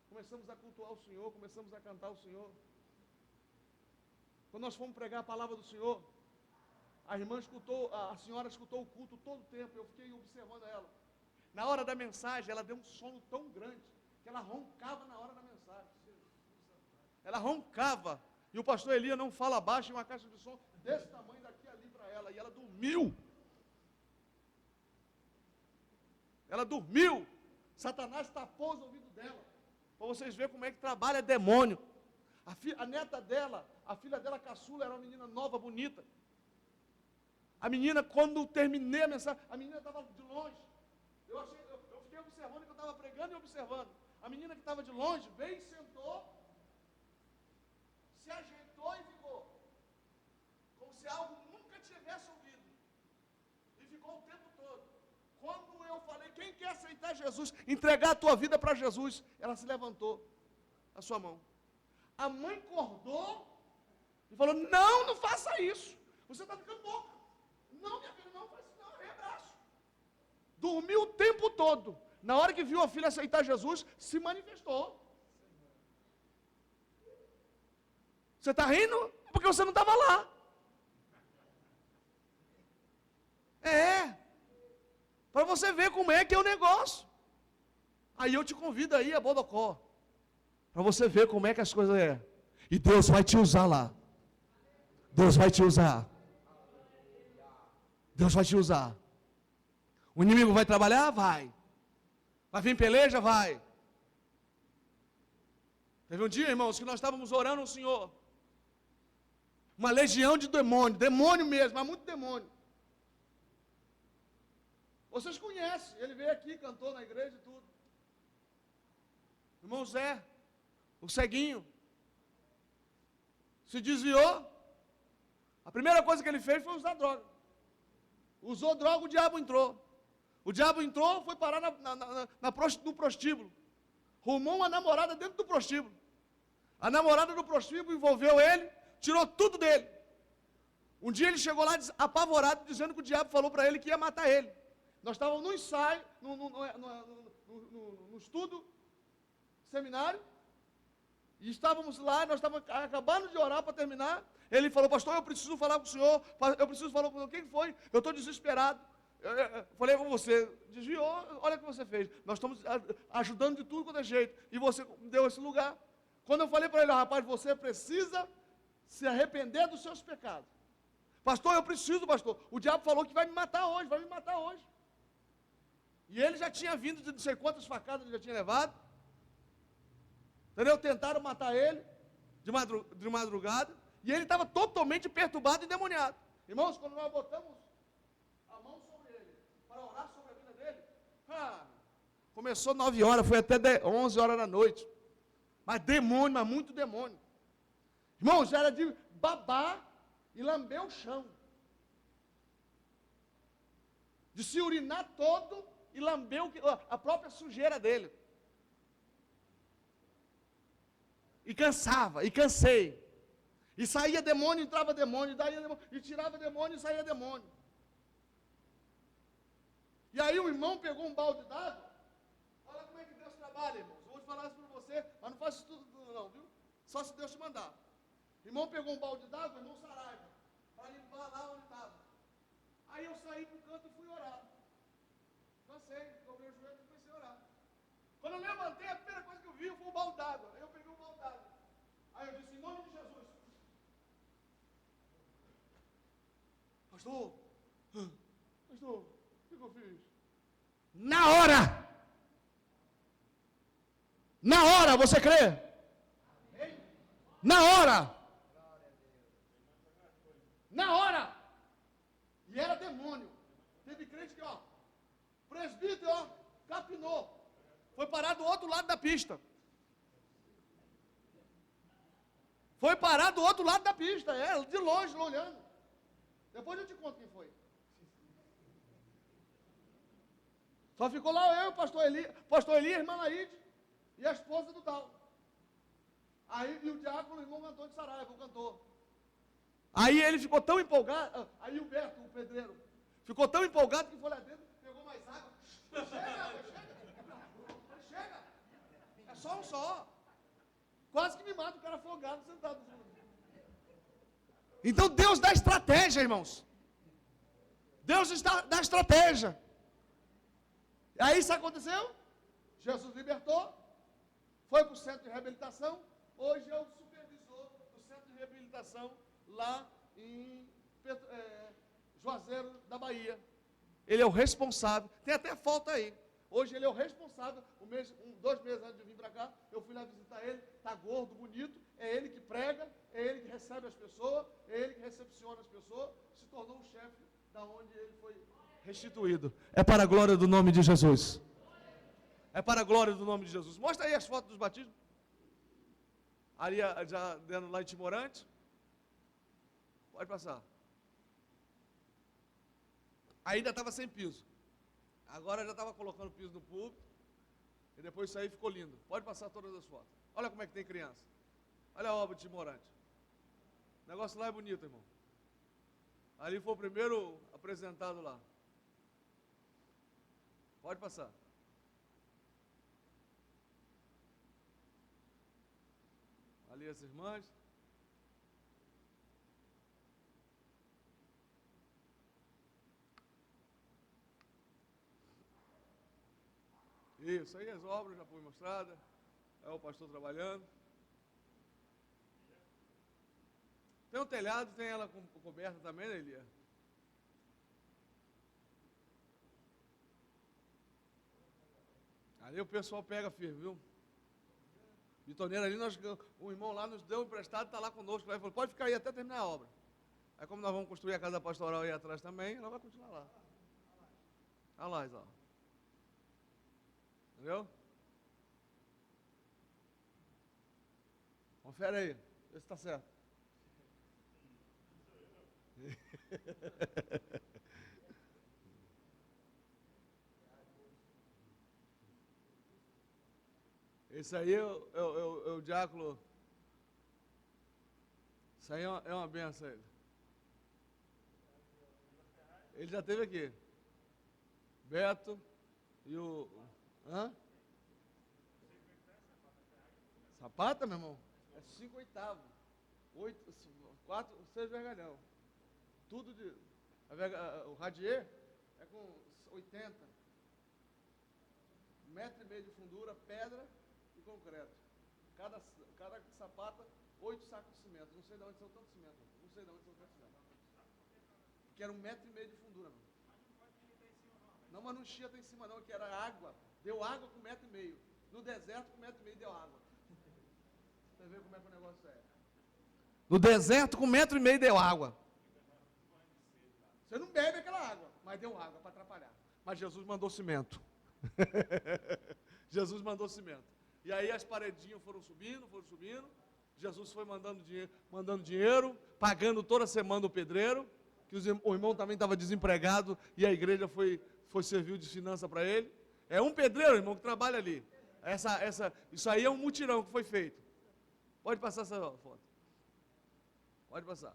Começamos a cultuar o Senhor, começamos a cantar o Senhor. Quando nós fomos pregar a palavra do Senhor, a senhora escutou o culto todo o tempo, eu fiquei observando ela. Na hora da mensagem, ela deu um sono tão grande, que ela roncava na hora da mensagem. Ela roncava, e o pastor Elia não fala baixo, em uma caixa de som desse tamanho daqui ali para ela, e ela dormiu. Ela dormiu. Satanás tapou os ouvidos dela, para vocês verem como é que trabalha demônio. A neta dela, a filha dela caçula, era uma menina nova, bonita. A menina, quando terminei a mensagem, a menina estava de longe. Eu fiquei observando que eu estava pregando e observando. A menina que estava de longe veio e sentou, se ajeitou e ficou. Como se algo nunca tivesse ouvido. E ficou o tempo todo. Quando eu falei, quem quer aceitar Jesus, entregar a tua vida para Jesus, ela se levantou, a sua mão. A mãe acordou e falou, não faça isso. Você está ficando louca. Não, minha filha, não faz isso não, rebraço. Dormiu o tempo todo. Na hora que viu a filha aceitar Jesus, se manifestou. Você está rindo? É porque você não estava lá. Para você ver como é que é o negócio. Aí eu te convido aí a Bodocó, para você ver como é que as coisas é. E Deus vai te usar lá. Deus vai te usar. Deus vai te usar. O inimigo vai trabalhar? Vai. Vai vir peleja? Vai. Teve um dia, irmãos, que nós estávamos orando ao Senhor. Uma legião de demônio, demônio mesmo, mas muito demônio. Vocês conhecem, ele veio aqui, cantou na igreja e tudo. Irmão Zé, o ceguinho, se desviou. A primeira coisa que ele fez foi usar droga. Usou droga, o diabo entrou. O diabo entrou, foi parar no prostíbulo. Rumou uma namorada dentro do prostíbulo. A namorada do prostíbulo envolveu ele, tirou tudo dele. Um dia ele chegou lá apavorado, dizendo que o diabo falou para ele que ia matar ele. Nós estávamos no ensaio, no estudo, seminário, e estávamos lá, nós estávamos acabando de orar para terminar. Ele falou: pastor, eu preciso falar com o senhor, eu preciso falar com o senhor. Quem foi? Eu estou desesperado. Eu falei com você, desviou, olha o que você fez. Nós estamos ajudando de tudo quanto é jeito, e você deu esse lugar. Quando eu falei para ele: rapaz, você precisa se arrepender dos seus pecados. Pastor, eu preciso, pastor. O diabo falou que vai me matar hoje, vai me matar hoje. E ele já tinha vindo de não sei quantas facadas ele já tinha levado. Entendeu? Tentaram matar ele de madrugada. E ele estava totalmente perturbado e endemoniado. Irmãos, quando nós botamos a mão sobre ele, para orar sobre a vida dele, começou 9 horas, foi até 11 horas da noite. Mas demônio, mas muito demônio. Irmãos, era de babar e lamber o chão. De se urinar todo e lamber a própria sujeira dele. E cansava, e cansei. E saía demônio, entrava demônio, e tirava demônio e saía demônio. E aí o irmão pegou um balde d'água. Olha como é que Deus trabalha, irmãos. Eu vou falar isso para você, mas não faça isso tudo não, viu? Só se Deus te mandar. O irmão pegou um balde d'água, irmão Saraiva, para limpar lá onde estava. Aí eu saí para o canto e fui orar. Cansei, dobrei o joelho e comecei a orar. Quando eu levantei, a primeira coisa que eu vi foi um balde d'água. Aí eu peguei um balde d'água. Aí eu disse: em nome de Jesus. Pastor, o que eu fiz? Na hora, você crê? Na hora. E era demônio. Teve crente que, presbítero, capinou. Foi parar do outro lado da pista. Foi parar do outro lado da pista, de longe, olhando. Depois eu te conto quem foi. Só ficou lá eu, o pastor Eli, a irmã Laíde e a esposa do tal. Aí e o diácono, o irmão Antônio Saraiva, o cantor. Aí ele ficou tão empolgado, aí o Berto, o pedreiro, ficou tão empolgado que foi lá dentro, pegou mais água. Chega. É só um só. Quase que me mata o cara afogado, sentado. Então Deus dá estratégia, irmãos. Deus dá estratégia. Aí isso aconteceu. Jesus libertou. Foi para o centro de reabilitação. Hoje é o supervisor do centro de reabilitação lá em Juazeiro da Bahia. Ele é o responsável. Tem até foto aí. Hoje ele é o responsável. 2 meses antes de vir para cá, eu fui lá visitar ele. Está gordo, bonito. É ele que prega, é ele que recebe as pessoas, é ele que recepciona as pessoas. Se tornou o chefe da onde ele foi restituído. É para a glória do nome de Jesus. É para a glória do nome de Jesus. Mostra aí as fotos dos batismos. Ali já dando lá em Timorante. Pode passar. Ainda estava sem piso. Agora já estava colocando piso no púlpito. E depois isso aí ficou lindo. Pode passar todas as fotos. Olha como é que tem criança. Olha a obra de Timorante. O negócio lá é bonito, irmão. Ali foi o primeiro apresentado lá. Pode passar. Ali as irmãs. Isso, aí as obras já foram mostradas. É o pastor trabalhando. Tem um telhado, tem ela coberta também, né, Elia? Ali o pessoal pega firme, viu? Bitoneira ali, o irmão lá nos deu emprestado, está lá conosco. Ele falou, pode ficar aí até terminar a obra. Aí como nós vamos construir a casa pastoral aí atrás também, ela vai continuar lá. Olha lá, ó. Entendeu? Confere aí, vê se está certo. Esse aí é o diácono. Isso aí é uma benção ele. Ele já esteve aqui. Beto e o... Hã? Sapata, meu irmão? É 5/8. 6 vergalhão. Tudo de... O radier é com 80. 1,5 metro de fundura, pedra e concreto. Cada sapata, 8 sacos de cimento. Não sei de onde são tanto cimento. Não sei de onde são tanto cimento. Que era 1,5 metro de fundura, mano. Não, mas não enchia até em cima não, que era água. Deu água com 1,5 metro. No deserto, com 1,5 metro deu água. Você vê como é que o negócio é. No deserto, com 1,5 metro deu água. Você não bebe aquela água, mas deu água para atrapalhar. Mas Jesus mandou cimento. Jesus mandou cimento. E aí as paredinhas foram subindo. Jesus foi mandando dinheiro, pagando toda semana o pedreiro, que o irmão também estava desempregado e a igreja foi servir de finança para ele. É um pedreiro, irmão, que trabalha ali. Isso aí é um mutirão que foi feito. Pode passar essa foto. Pode passar.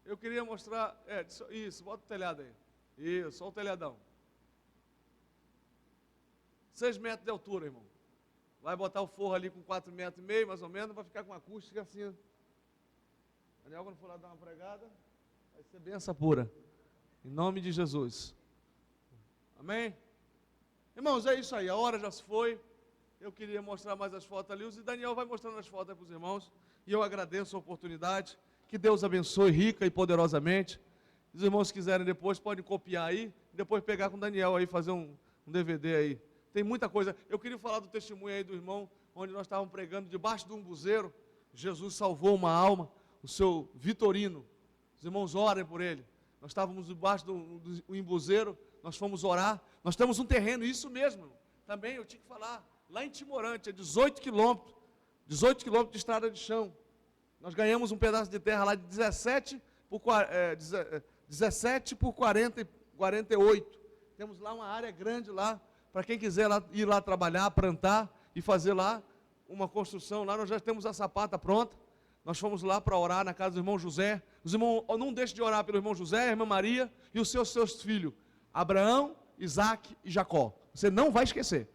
Eu queria mostrar, isso, bota o telhado aí. Isso, só o telhadão. 6 metros de altura, irmão. Vai botar o forro ali com 4,5 metros, mais ou menos, vai ficar com uma acústica assim. Daniel, quando for lá dar uma pregada, vai ser benção pura. Em nome de Jesus. Amém? Irmãos, é isso aí, a hora já se foi. Eu queria mostrar mais as fotos ali. O Daniel vai mostrando as fotos para os irmãos. E eu agradeço a oportunidade. Que Deus abençoe rica e poderosamente. Os irmãos que quiserem depois, podem copiar aí. E depois pegar com o Daniel aí, fazer um DVD aí. Tem muita coisa. Eu queria falar do testemunho aí do irmão, onde nós estávamos pregando debaixo de um buzeiro. Jesus salvou uma alma, o seu Vitorino. Os irmãos orem por ele. Nós estávamos debaixo do embuzeiro, nós fomos orar. Nós temos um terreno, isso mesmo. Também eu tinha que falar. Lá em Timorante, é 18 quilômetros. 18 quilômetros de estrada de chão. Nós ganhamos um pedaço de terra lá de 17 por 48. Temos lá uma área grande lá, para quem quiser ir lá trabalhar, plantar e fazer lá uma construção. Lá nós já temos a sapata pronta. Nós fomos lá para orar na casa do irmão José. Os irmãos, não deixem de orar pelo irmão José, a irmã Maria e os seus filhos, Abraão, Isaac e Jacó. Você não vai esquecer.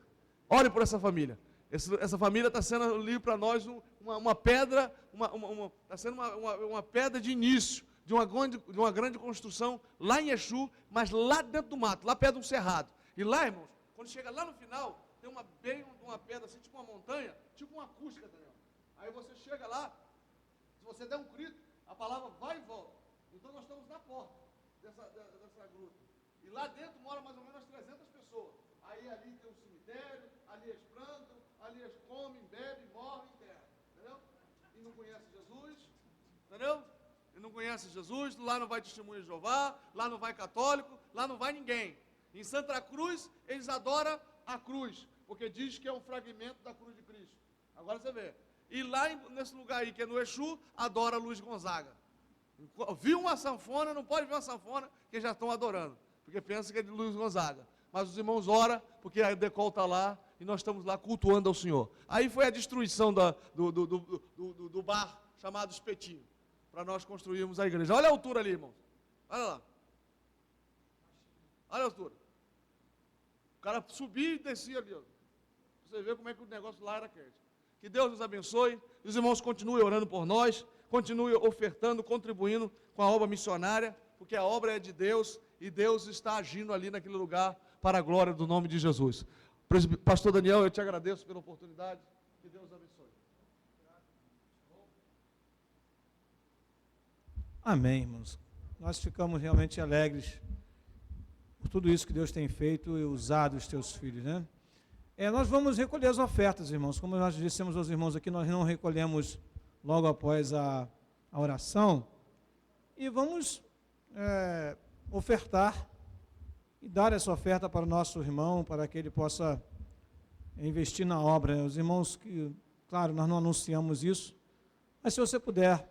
Ore por essa família. Essa família está sendo ali para nós uma pedra, está sendo uma pedra de início de uma grande construção lá em Exu, mas lá dentro do mato, lá perto de um cerrado. E lá, irmãos, quando chega lá no final, tem uma pedra assim, tipo uma montanha, tipo uma acústica, Daniel. Aí você chega lá, se você der um grito, a palavra vai e volta. Então nós estamos na porta dessa gruta. E lá dentro mora mais ou menos 300 pessoas. Aí ali tem um cemitério, ali eles plantam, ali eles comem, bebem, morrem, enterram. Entendeu? E não conhece Jesus. Entendeu? E não conhece Jesus, lá não vai testemunho de Jeová, lá não vai católico, lá não vai ninguém. Em Santa Cruz, eles adoram a cruz, porque diz que é um fragmento da cruz de Cristo. Agora você vê. E lá nesse lugar aí, que é no Exu, adora Luiz Gonzaga. Viu uma sanfona, não pode ver uma sanfona, que já estão adorando, porque pensa que é de Luiz Gonzaga. Mas os irmãos oram, porque a Decol está lá, e nós estamos lá cultuando ao Senhor. Aí foi a destruição do bar chamado Espetinho, para nós construirmos a igreja. Olha a altura ali, irmãos. Olha lá. Olha a altura. O cara subia e descia ali. Ó. Você vê como é que o negócio lá era quente. Que Deus nos abençoe. Os irmãos continuem orando por nós. Continuem ofertando, contribuindo com a obra missionária. Porque a obra é de Deus. E Deus está agindo ali naquele lugar para a glória do nome de Jesus. Pastor Daniel, eu te agradeço pela oportunidade. Que Deus abençoe. Amém, irmãos. Nós ficamos realmente alegres por tudo isso que Deus tem feito e usado os teus filhos, né? Nós vamos recolher as ofertas, irmãos. Como nós dissemos aos irmãos aqui, nós não recolhemos logo após a oração. E vamos ofertar e dar essa oferta para o nosso irmão, para que ele possa investir na obra. Os irmãos que, claro, nós não anunciamos isso, mas se você puder